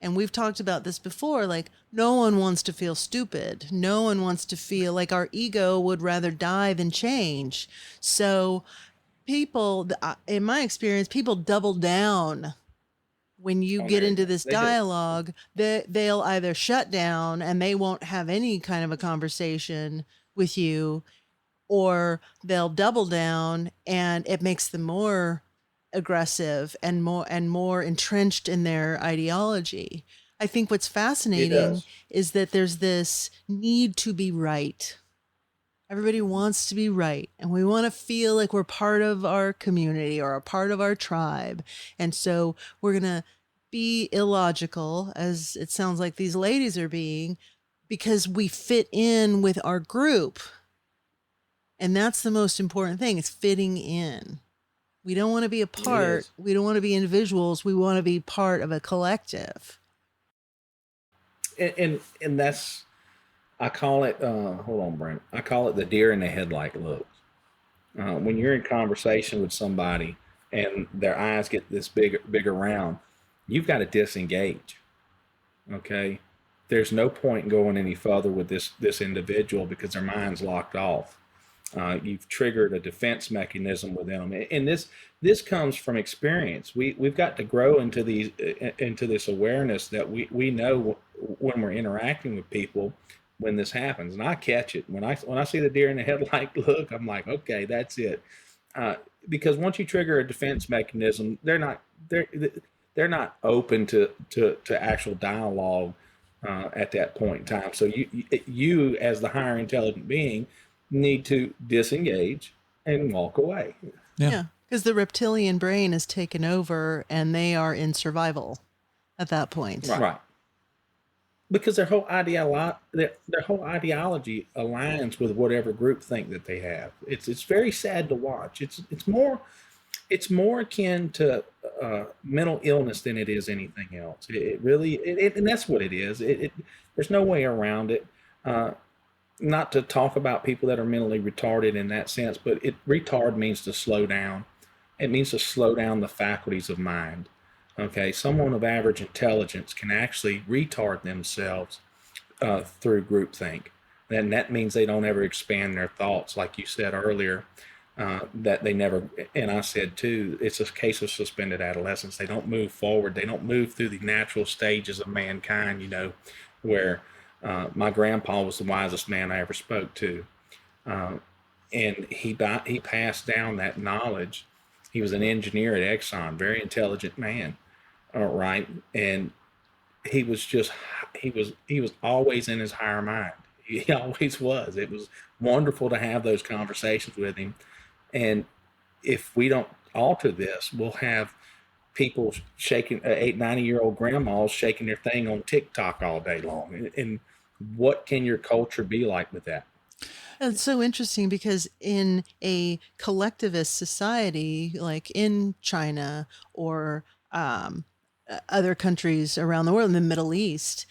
Speaker 2: And we've talked about this before, like no one wants to feel stupid. No one wants to feel like our ego would rather die than change. So people, in my experience, people double down when you
Speaker 3: On
Speaker 2: get into
Speaker 3: arrogance.
Speaker 2: this
Speaker 3: They do.
Speaker 2: dialogue. They'll either shut down and they won't have any kind of a conversation with you, or they'll double down and it makes them more aggressive and more entrenched in their ideology. I think what's
Speaker 3: It
Speaker 2: fascinating
Speaker 3: does.
Speaker 2: is that there's this need to be right. Everybody wants to be right, and we want to feel like we're part of our community or a part of our tribe. And so we're going to be illogical, as it sounds like these ladies are being, because we fit in with our group. And that's the most important thing. It's fitting in. We don't want to be a
Speaker 3: It
Speaker 2: part.
Speaker 3: is.
Speaker 2: We don't want to be individuals. We want to be part of a collective.
Speaker 3: And that's, I call it, hold on, Brent. I call it the deer in the headlight look. When you're in conversation with somebody and their eyes get this big around, you've got to disengage. Okay, there's no point in going any further with this individual because their mind's locked off. You've triggered a defense mechanism with them, and this comes from experience. We've got to grow into this awareness that we know when we're interacting with people when this happens, and I catch it when I see the deer in the headlight look. I'm like, okay, that's it, because once you trigger a defense mechanism, they're not open to actual dialogue at that point in time. So you as the higher intelligent being need to disengage and walk away.
Speaker 2: Yeah. Because the reptilian brain is taken over and they are in survival at that point.
Speaker 3: Right. Because their whole ideology aligns with whatever group think that they have. It's very sad to watch. It's more akin to mental illness than it is anything else. It really, and that's what it is. There's no way around it. Not to talk about people that are mentally retarded in that sense, but retard means to slow down. It means to slow down the faculties of mind. Okay, someone of average intelligence can actually retard themselves through groupthink. And that means they don't ever expand their thoughts, like you said earlier. That they never, and I said too, it's a case of suspended adolescence. They don't move forward. They don't move through the natural stages of mankind, where my grandpa was the wisest man I ever spoke to. And he passed down that knowledge. He was an engineer at Exxon, very intelligent man. All right. And he was always in his higher mind. He always was. It was wonderful to have those conversations with him. And if we don't alter this, we'll have people shaking 90-year-old grandmas shaking their thing on TikTok all day long. And what can your culture be like with that?
Speaker 2: It's so interesting because in a collectivist society, like in China or other countries around the world, in the Middle East,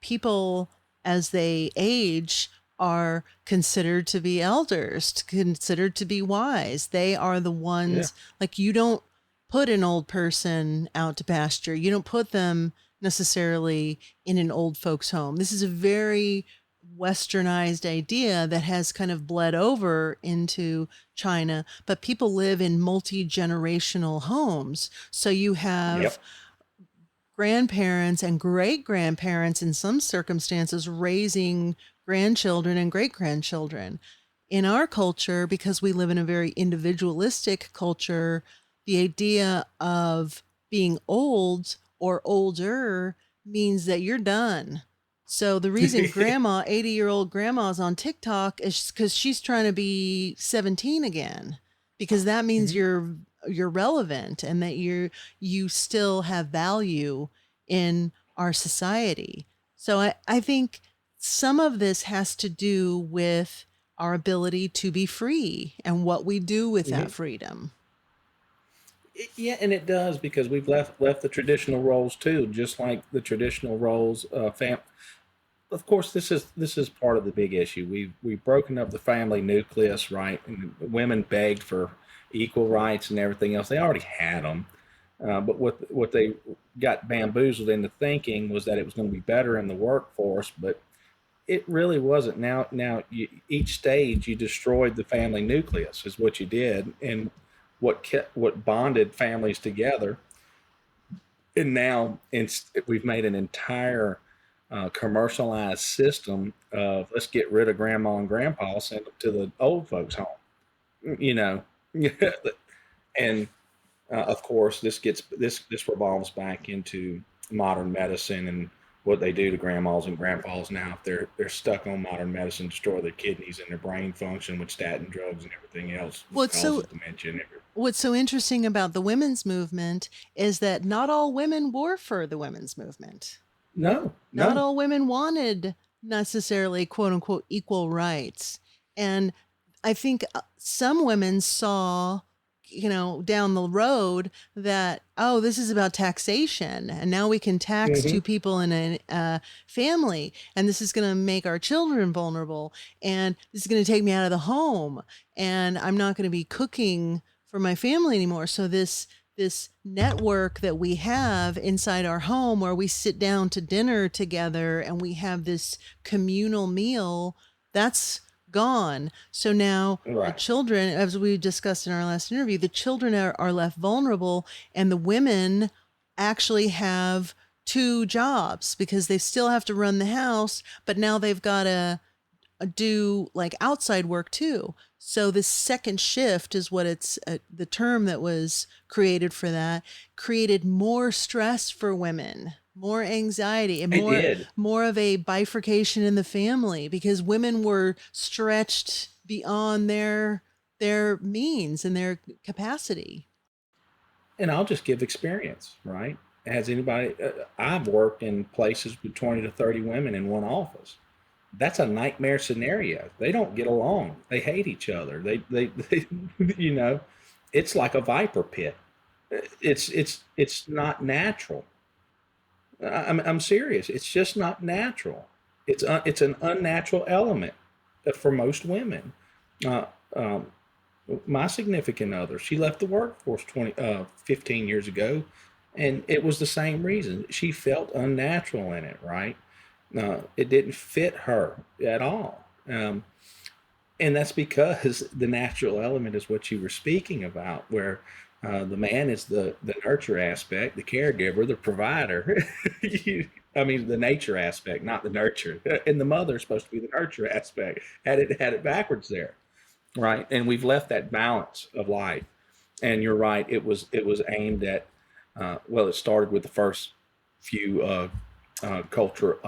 Speaker 2: people as they age are considered to be elders, considered to be wise. They are the ones, like, you don't put an old person out to pasture. You don't put them necessarily in an old folks home. This is a very westernized idea that has kind of bled over into China, but people live in multi-generational homes. So you have
Speaker 3: Yep.
Speaker 2: grandparents and great grandparents in some circumstances raising grandchildren and great grandchildren. in our culture, because we live in a very individualistic culture, the idea of being old or older means that you're done. So the reason grandma, 80-year-old grandma's on TikTok is because she's trying to be 17 again, because that means
Speaker 3: Mhm.
Speaker 2: you're relevant and that you still have value in our society. So I think some of this has to do with our ability to be free and what we do with that
Speaker 3: Mhm.
Speaker 2: freedom.
Speaker 3: Yeah, and it does because we've left the traditional roles too, just like the traditional roles. Of course, this is part of the big issue. We've broken up the family nucleus, right? And women begged for equal rights and everything else. They already had them, but what they got bamboozled into thinking was that it was going to be better in the workforce, but it really wasn't. Each stage you destroyed the family nucleus is what you did, and what bonded families together. And now we've made an entire commercialized system of let's get rid of grandma and grandpa, send them to the old folks home. You know, and of course this revolves back into modern medicine and what they do to grandmas and grandpas now if they're stuck on modern medicine, destroy their kidneys and their brain function with statin drugs and everything else,
Speaker 2: Well,
Speaker 3: which causes dementia and everything.
Speaker 2: what's so interesting about the women's movement is that not all women were for the women's movement.
Speaker 3: No,
Speaker 2: Not
Speaker 3: no.
Speaker 2: all women wanted necessarily quote unquote equal rights. And I think some women saw, down the road that, oh, this is about taxation. And now we can tax
Speaker 3: Hmm.
Speaker 2: two people in a family. And this is going to make our children vulnerable. And this is going to take me out of the home. And I'm not going to be cooking for my family anymore. So this network that we have inside our home where we sit down to dinner together and we have this communal meal, that's gone. So now the
Speaker 3: Right.
Speaker 2: children, as we discussed in our last interview, the children are left vulnerable, and the women actually have two jobs because they still have to run the house, but now they've got to do like outside work too. So this second shift is what it's the term that was created for that, created more stress for women, more anxiety, and
Speaker 3: It did.
Speaker 2: more of a bifurcation in the family because women were stretched beyond their means and their capacity.
Speaker 3: And I'll just give experience, right? Has anybody, I've worked in places with 20 to 30 women in one office. That's a nightmare scenario. They don't get along. They hate each other. They you know, it's like a viper pit. It's not natural. I'm serious. It's just not natural. It's an unnatural element for most women. Uh, um, my significant other, she left the workforce 15 years ago, and it was the same reason. She felt unnatural in it, right? It didn't fit her at all. And that's because the natural element is what you were speaking about, where the man is the nurture aspect, the caregiver, the provider. I mean, the nature aspect, not the nurture. And the mother is supposed to be the nurture aspect. Had it backwards there, right? And we've left that balance of life. And you're right. It was aimed at. Well, it started with the first few culture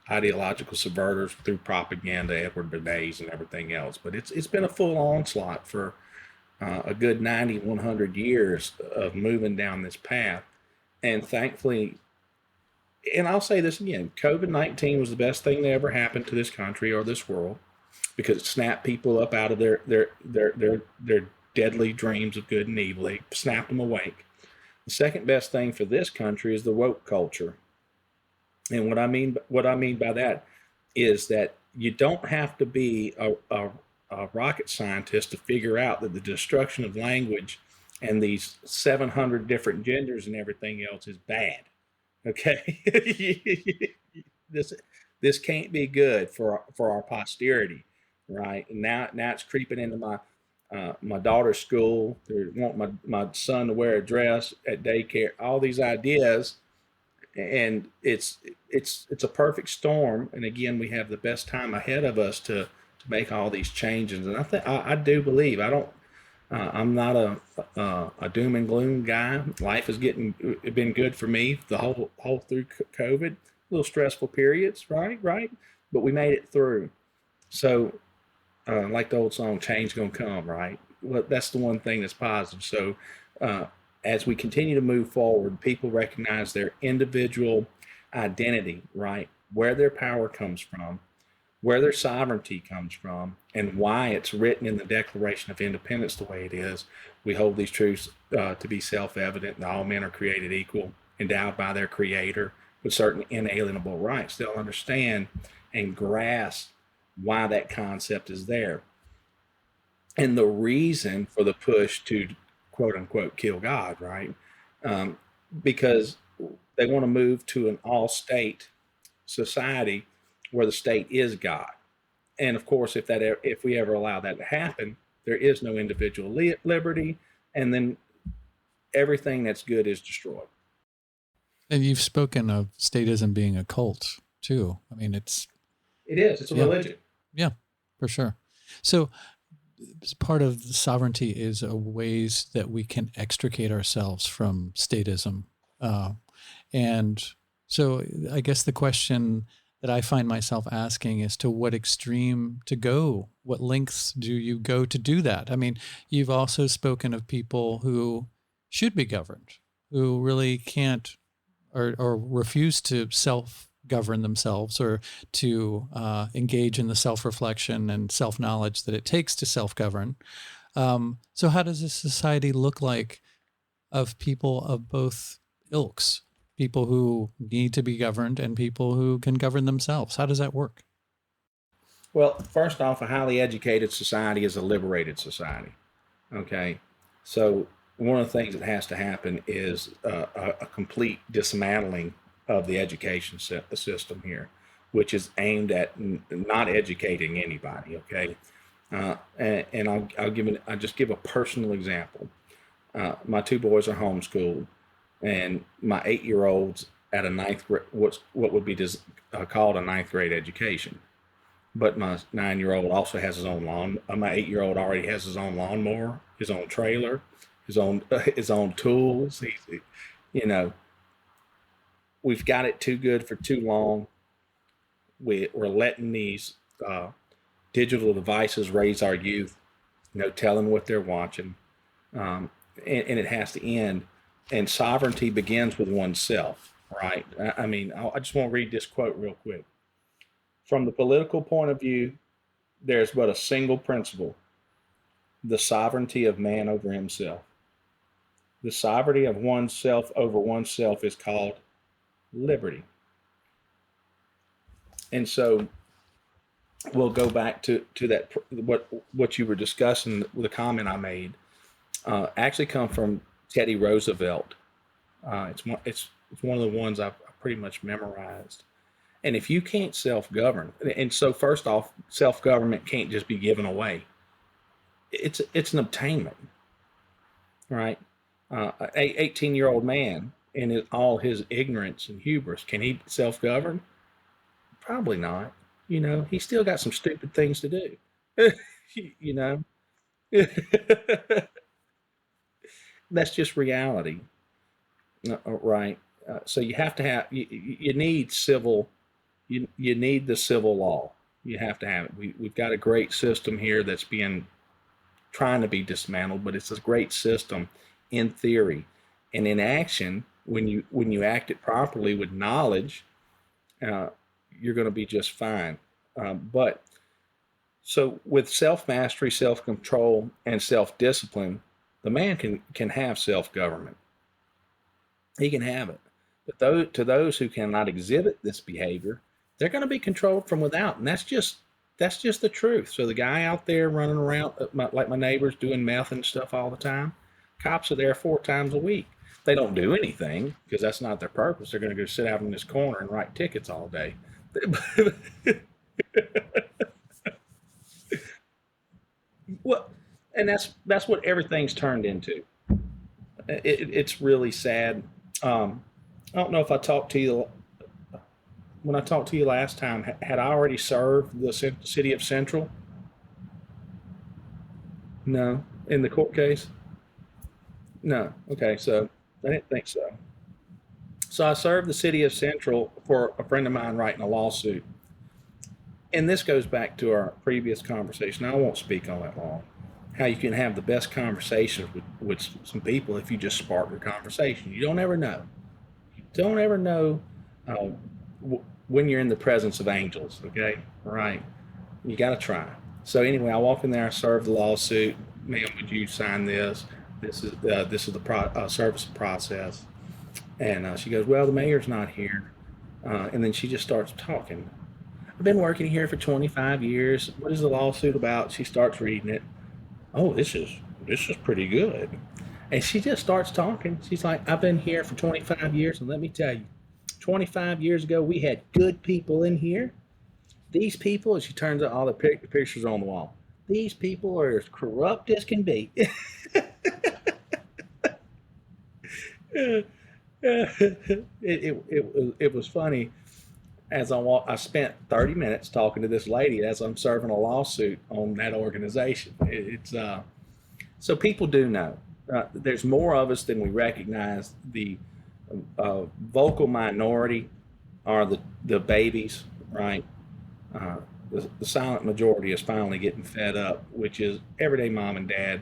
Speaker 3: ideological subverters through propaganda, Edward Bernays, and everything else. But it's been a full onslaught for a good 90, 100 years of moving down this path. And thankfully, and I'll say this again, COVID-19 was the best thing that ever happened to this country or this world because it snapped people up out of their deadly dreams of good and evil. They snapped them awake. The second best thing for this country is the woke culture. And what I mean by that is that you don't have to be a rocket scientist to figure out that the destruction of language and these 700 different genders and everything else is bad. Okay, this this can't be good for our posterity, right? And now it's creeping into my daughter's school. They want my son to wear a dress at daycare. All these ideas, and it's a perfect storm. And again, we have the best time ahead of us to make all these changes. And I do believe, I'm not a doom and gloom guy. Life has been good for me the whole through COVID. A little stressful periods, right, but we made it through. So, like the old song, "Change gonna come," right? Well, that's the one thing that's positive. So, uh, as we continue to move forward, people recognize their individual identity, right? Where their power comes from, where their sovereignty comes from, and why it's written in the Declaration of Independence the way it is. We hold these truths to be self-evident that all men are created equal, endowed by their Creator with certain inalienable rights. They'll understand and grasp why that concept is there. And the reason for the push to quote unquote kill God, right? Um, because they want to move to an all state society where the state is God. And of course, if we ever allow that to happen, there is no individual liberty, and then everything that's good is destroyed.
Speaker 1: And you've spoken of statism being a cult too. I mean,
Speaker 3: it is. It's a religion.
Speaker 1: Yeah, for sure. So part of the sovereignty is a ways that we can extricate ourselves from statism. And so I guess the question that I find myself asking is to what extreme to go? What lengths do you go to do that? I mean, you've also spoken of people who should be governed, who really can't or refuse to self-govern themselves or to engage in the self-reflection and self-knowledge that it takes to self-govern. So how does a society look like of people of both ilks? People who need to be governed and people who can govern themselves. How does that work?
Speaker 3: Well, first off, a highly educated society is a liberated society. Okay. So one of the things that has to happen is a complete dismantling of the education system here, which is aimed at not educating anybody. Okay. And I'll just give a personal example. My two boys are homeschooled, and my 8-year-old's at a ninth grade, what would be called a ninth grade education. But my 9-year-old also has his own lawn. My 8-year-old already has his own lawnmower, his own trailer, his own tools. We've got it too good for too long. We're letting these digital devices raise our youth. Tell them what they're watching, and it has to end. And sovereignty begins with oneself, right? I mean, I just want to read this quote real quick. From the political point of view, there's but a single principle: the sovereignty of man over himself. The sovereignty of oneself over oneself is called liberty. And so we'll go back to that, what you were discussing, the comment I made, actually come from Teddy Roosevelt. It's one of the ones I've pretty much memorized. And if you can't self-govern, and so first off, self-government can't just be given away. It's an obtainment, right? An 18-year-old man, in all his ignorance and hubris, can he self-govern? Probably not. He's still got some stupid things to do. That's just reality, right? So you have to have, you need you need the civil law. You have to have it. We've got a great system here that's trying to be dismantled, but it's a great system in theory. And in action, when you act it properly with knowledge, you're going to be just fine. But so with self-mastery, self-control, and self-discipline, the man can have self-government. He can have it. But to those who cannot exhibit this behavior, they're going to be controlled from without. And that's just the truth. So the guy out there running around, like my neighbors, doing meth and stuff all the time, cops are there 4 times a week. They don't do anything because that's not their purpose. They're going to go sit out in this corner and write tickets all day. Well, and that's what everything's turned into. It's really sad. I don't know if I talked to you when I talked to you last time. Had I already served the city of Central? No, in the court case. No. Okay, so I didn't think so. So I served the city of Central for a friend of mine writing a lawsuit. And this goes back to our previous conversation. I won't speak on that long. How you can have the best conversations with some people if you just spark the conversation. You don't ever know. You don't ever know uh, when you're in the presence of angels, okay? Right? You got to try. So anyway, I walk in there, I serve the lawsuit. Ma'am, would you sign this? This is the service process. And she goes, well, the mayor's not here. And then she just starts talking. I've been working here for 25 years. What is the lawsuit about? She starts reading it. Oh, this is pretty good. And she just starts talking. She's like, I've been here for 25 years, and let me tell you, 25 years ago, we had good people in here. These people, and she turns out all the pictures on the wall. These people are as corrupt as can be. It was funny. As I spent 30 minutes talking to this lady as I'm serving a lawsuit on that organization. It's so people do know. There's more of us than we recognize. The vocal minority are the babies, right? The silent majority is finally getting fed up, which is everyday mom and dad,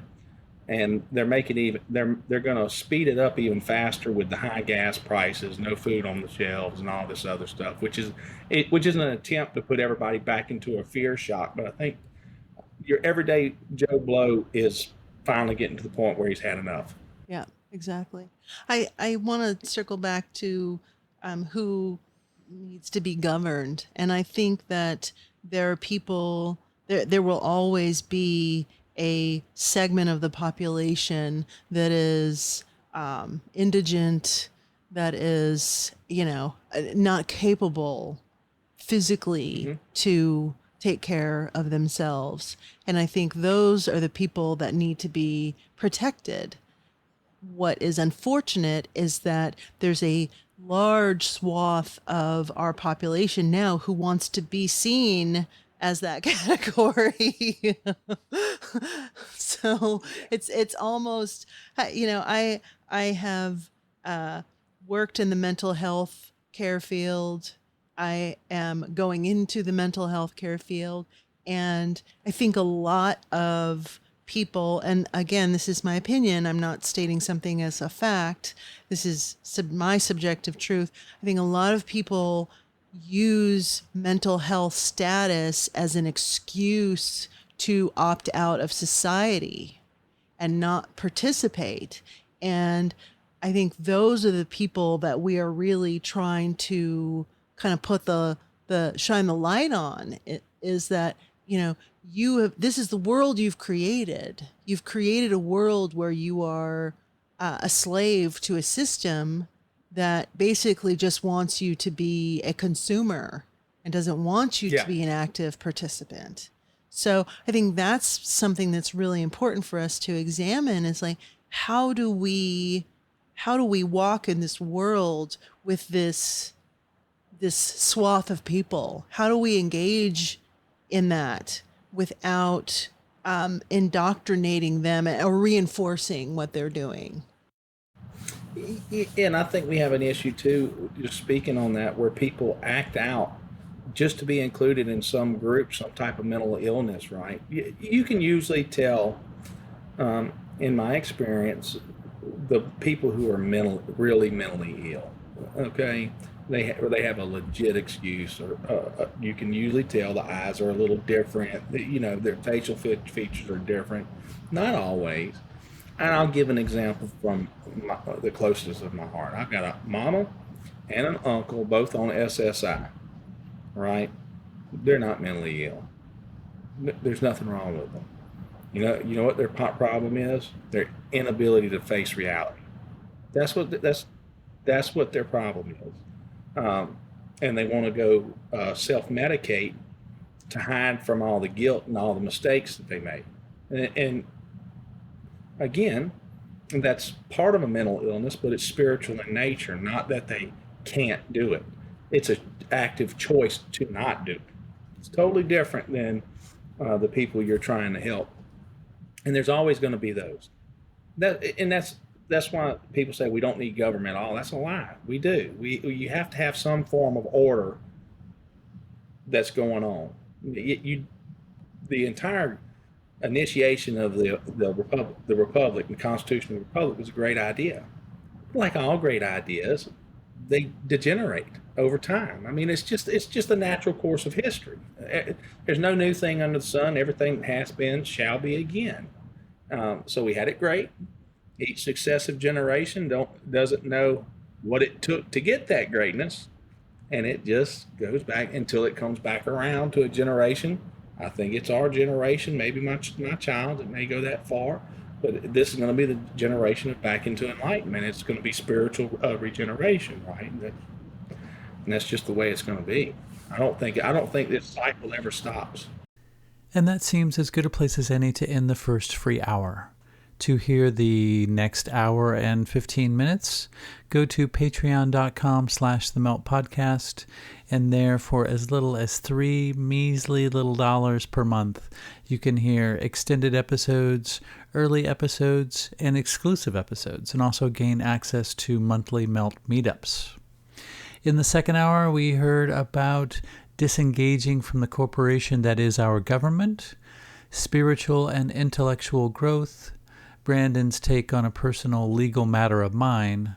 Speaker 3: and they're going to speed it up even faster with the high gas prices, no food on the shelves, and all this other stuff, which is an attempt to put everybody back into a fear shock. But I think your everyday Joe Blow is finally getting to the point where he's had enough.
Speaker 2: Yeah, exactly. I want to circle back to who needs to be governed, and I think that there are people. There will always be a segment of the population that is indigent, that is, not capable physically to take care of themselves. And I think those are the people that need to be protected. What is unfortunate is that there's a large swath of our population now who wants to be seen as that category. So it's almost, I have worked in the mental health care field. I am going into the mental health care field, and I think a lot of people, and again, this is my opinion, I'm not stating something as a fact, this is my subjective truth. I think a lot of people use mental health status as an excuse to opt out of society and not participate. And I think those are the people that we are really trying to kind of put the shine the light on. It is that, this is the world you've created. You've created a world where you are a slave to a system that basically just wants you to be a consumer and doesn't want you to be an active participant. So I think that's something that's really important for us to examine, is like, how do we walk in this world with this swath of people? How do we engage in that without indoctrinating them or reinforcing what they're doing?
Speaker 3: And I think we have an issue too, just speaking on that, where people act out just to be included in some group, some type of mental illness, right? You can usually tell, in my experience, the people who are really mentally ill, okay? They have a legit excuse, or you can usually tell the eyes are a little different. Their facial features are different. Not always. And I'll give an example from the closest of my heart. I've got a mama and an uncle, both on SSI, right? They're not mentally ill. There's nothing wrong with them. You know what their problem is? Their inability to face reality. That's what their problem is. And they want to go self-medicate to hide from all the guilt and all the mistakes that they made. And again, that's part of a mental illness, but it's spiritual in nature, not that they can't do it. It's an active choice to not do it. It's totally different than the people you're trying to help. And there's always going to be those. That's why people say we don't need government at all. That's a lie. We do. You have to have some form of order that's going on. The entire initiation of the republic, the Constitution of the Republic, was a great idea. Like all great ideas, they degenerate over time. I mean, it's just the natural course of history. There's no new thing under the sun. Everything that has been shall be again. So we had it great. Each successive generation doesn't know what it took to get that greatness, and it just goes back until it comes back around to a generation. I think it's our generation, maybe my child. It may go that far, but this is going to be the generation of back into enlightenment. It's going to be spiritual regeneration, right? And that's just the way it's going to be. I don't think this cycle ever stops.
Speaker 1: And that seems as good a place as any to end the first free hour. To hear the next hour and 15 minutes, go to patreon.com/themeltpodcast, and there for as little as $3 measly little dollars per month, you can hear extended episodes, early episodes, and exclusive episodes, and also gain access to monthly Melt meetups. In the second hour, we heard about disengaging from the corporation that is our government, spiritual and intellectual growth, Brandon's take on a personal legal matter of mine,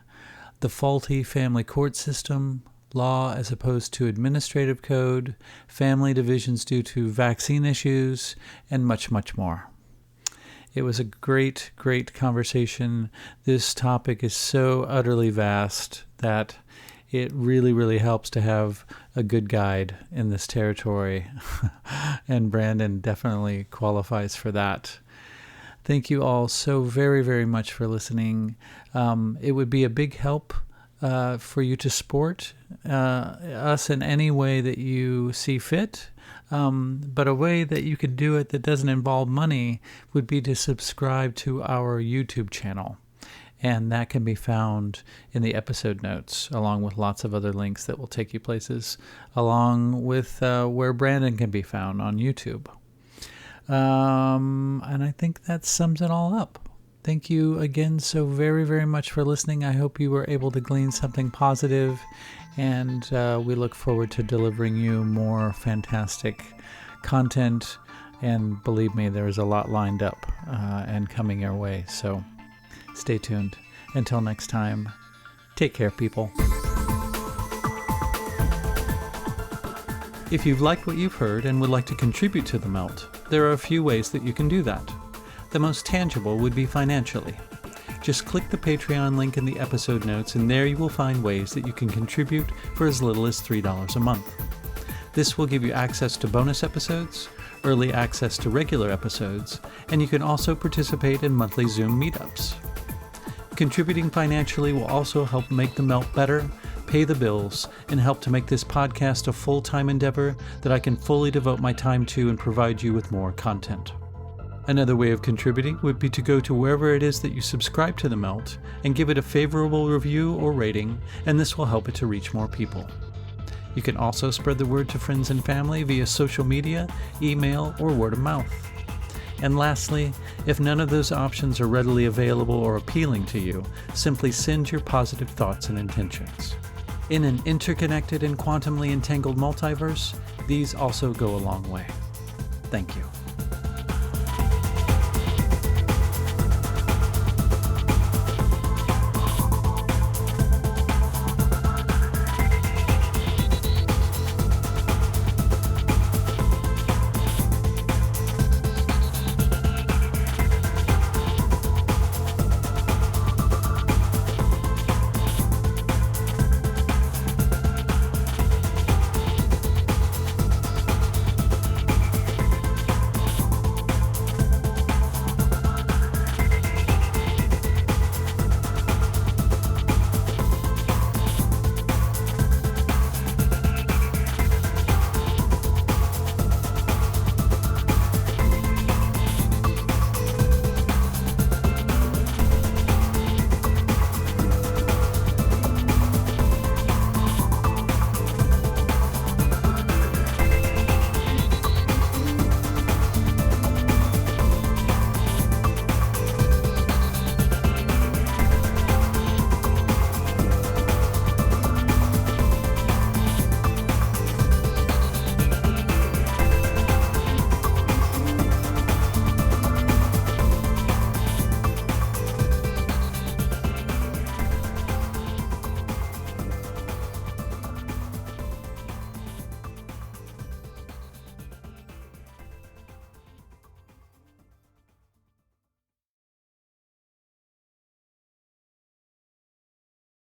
Speaker 1: the faulty family court system, law as opposed to administrative code, family divisions due to vaccine issues, and much, much more. It was a great, great conversation. This topic is so utterly vast that it really, really helps to have a good guide in this territory, and Brandon definitely qualifies for that. Thank you all so very, very much for listening. It would be a big help for you to support us in any way that you see fit. But a way that you could do it that doesn't involve money would be to subscribe to our YouTube channel. And that can be found in the episode notes, along with lots of other links that will take you places, along with where Brandon can be found on YouTube. And I think that sums it all up. Thank you again so very, very much for listening. I hope you were able to glean something positive, and we look forward to delivering you more fantastic content. And believe me, there is a lot lined up and coming your way. So stay tuned. Until next time, take care, people. If you've liked what you've heard and would like to contribute to The Melt, there are a few ways that you can do that. The most tangible would be financially. Just click the Patreon link in the episode notes, and there you will find ways that you can contribute for as little as $3 a month. This will give you access to bonus episodes, early access to regular episodes, and you can also participate in monthly Zoom meetups. Contributing financially will also help make The Melt better, pay the bills, and help to make this podcast a full-time endeavor that I can fully devote my time to and provide you with more content. Another way of contributing would be to go to wherever it is that you subscribe to The Melt and give it a favorable review or rating, and this will help it to reach more people. You can also spread the word to friends and family via social media, email, or word of mouth. And lastly, if none of those options are readily available or appealing to you, simply send your positive thoughts and intentions. In an interconnected and quantumly entangled multiverse, these also go a long way. Thank you.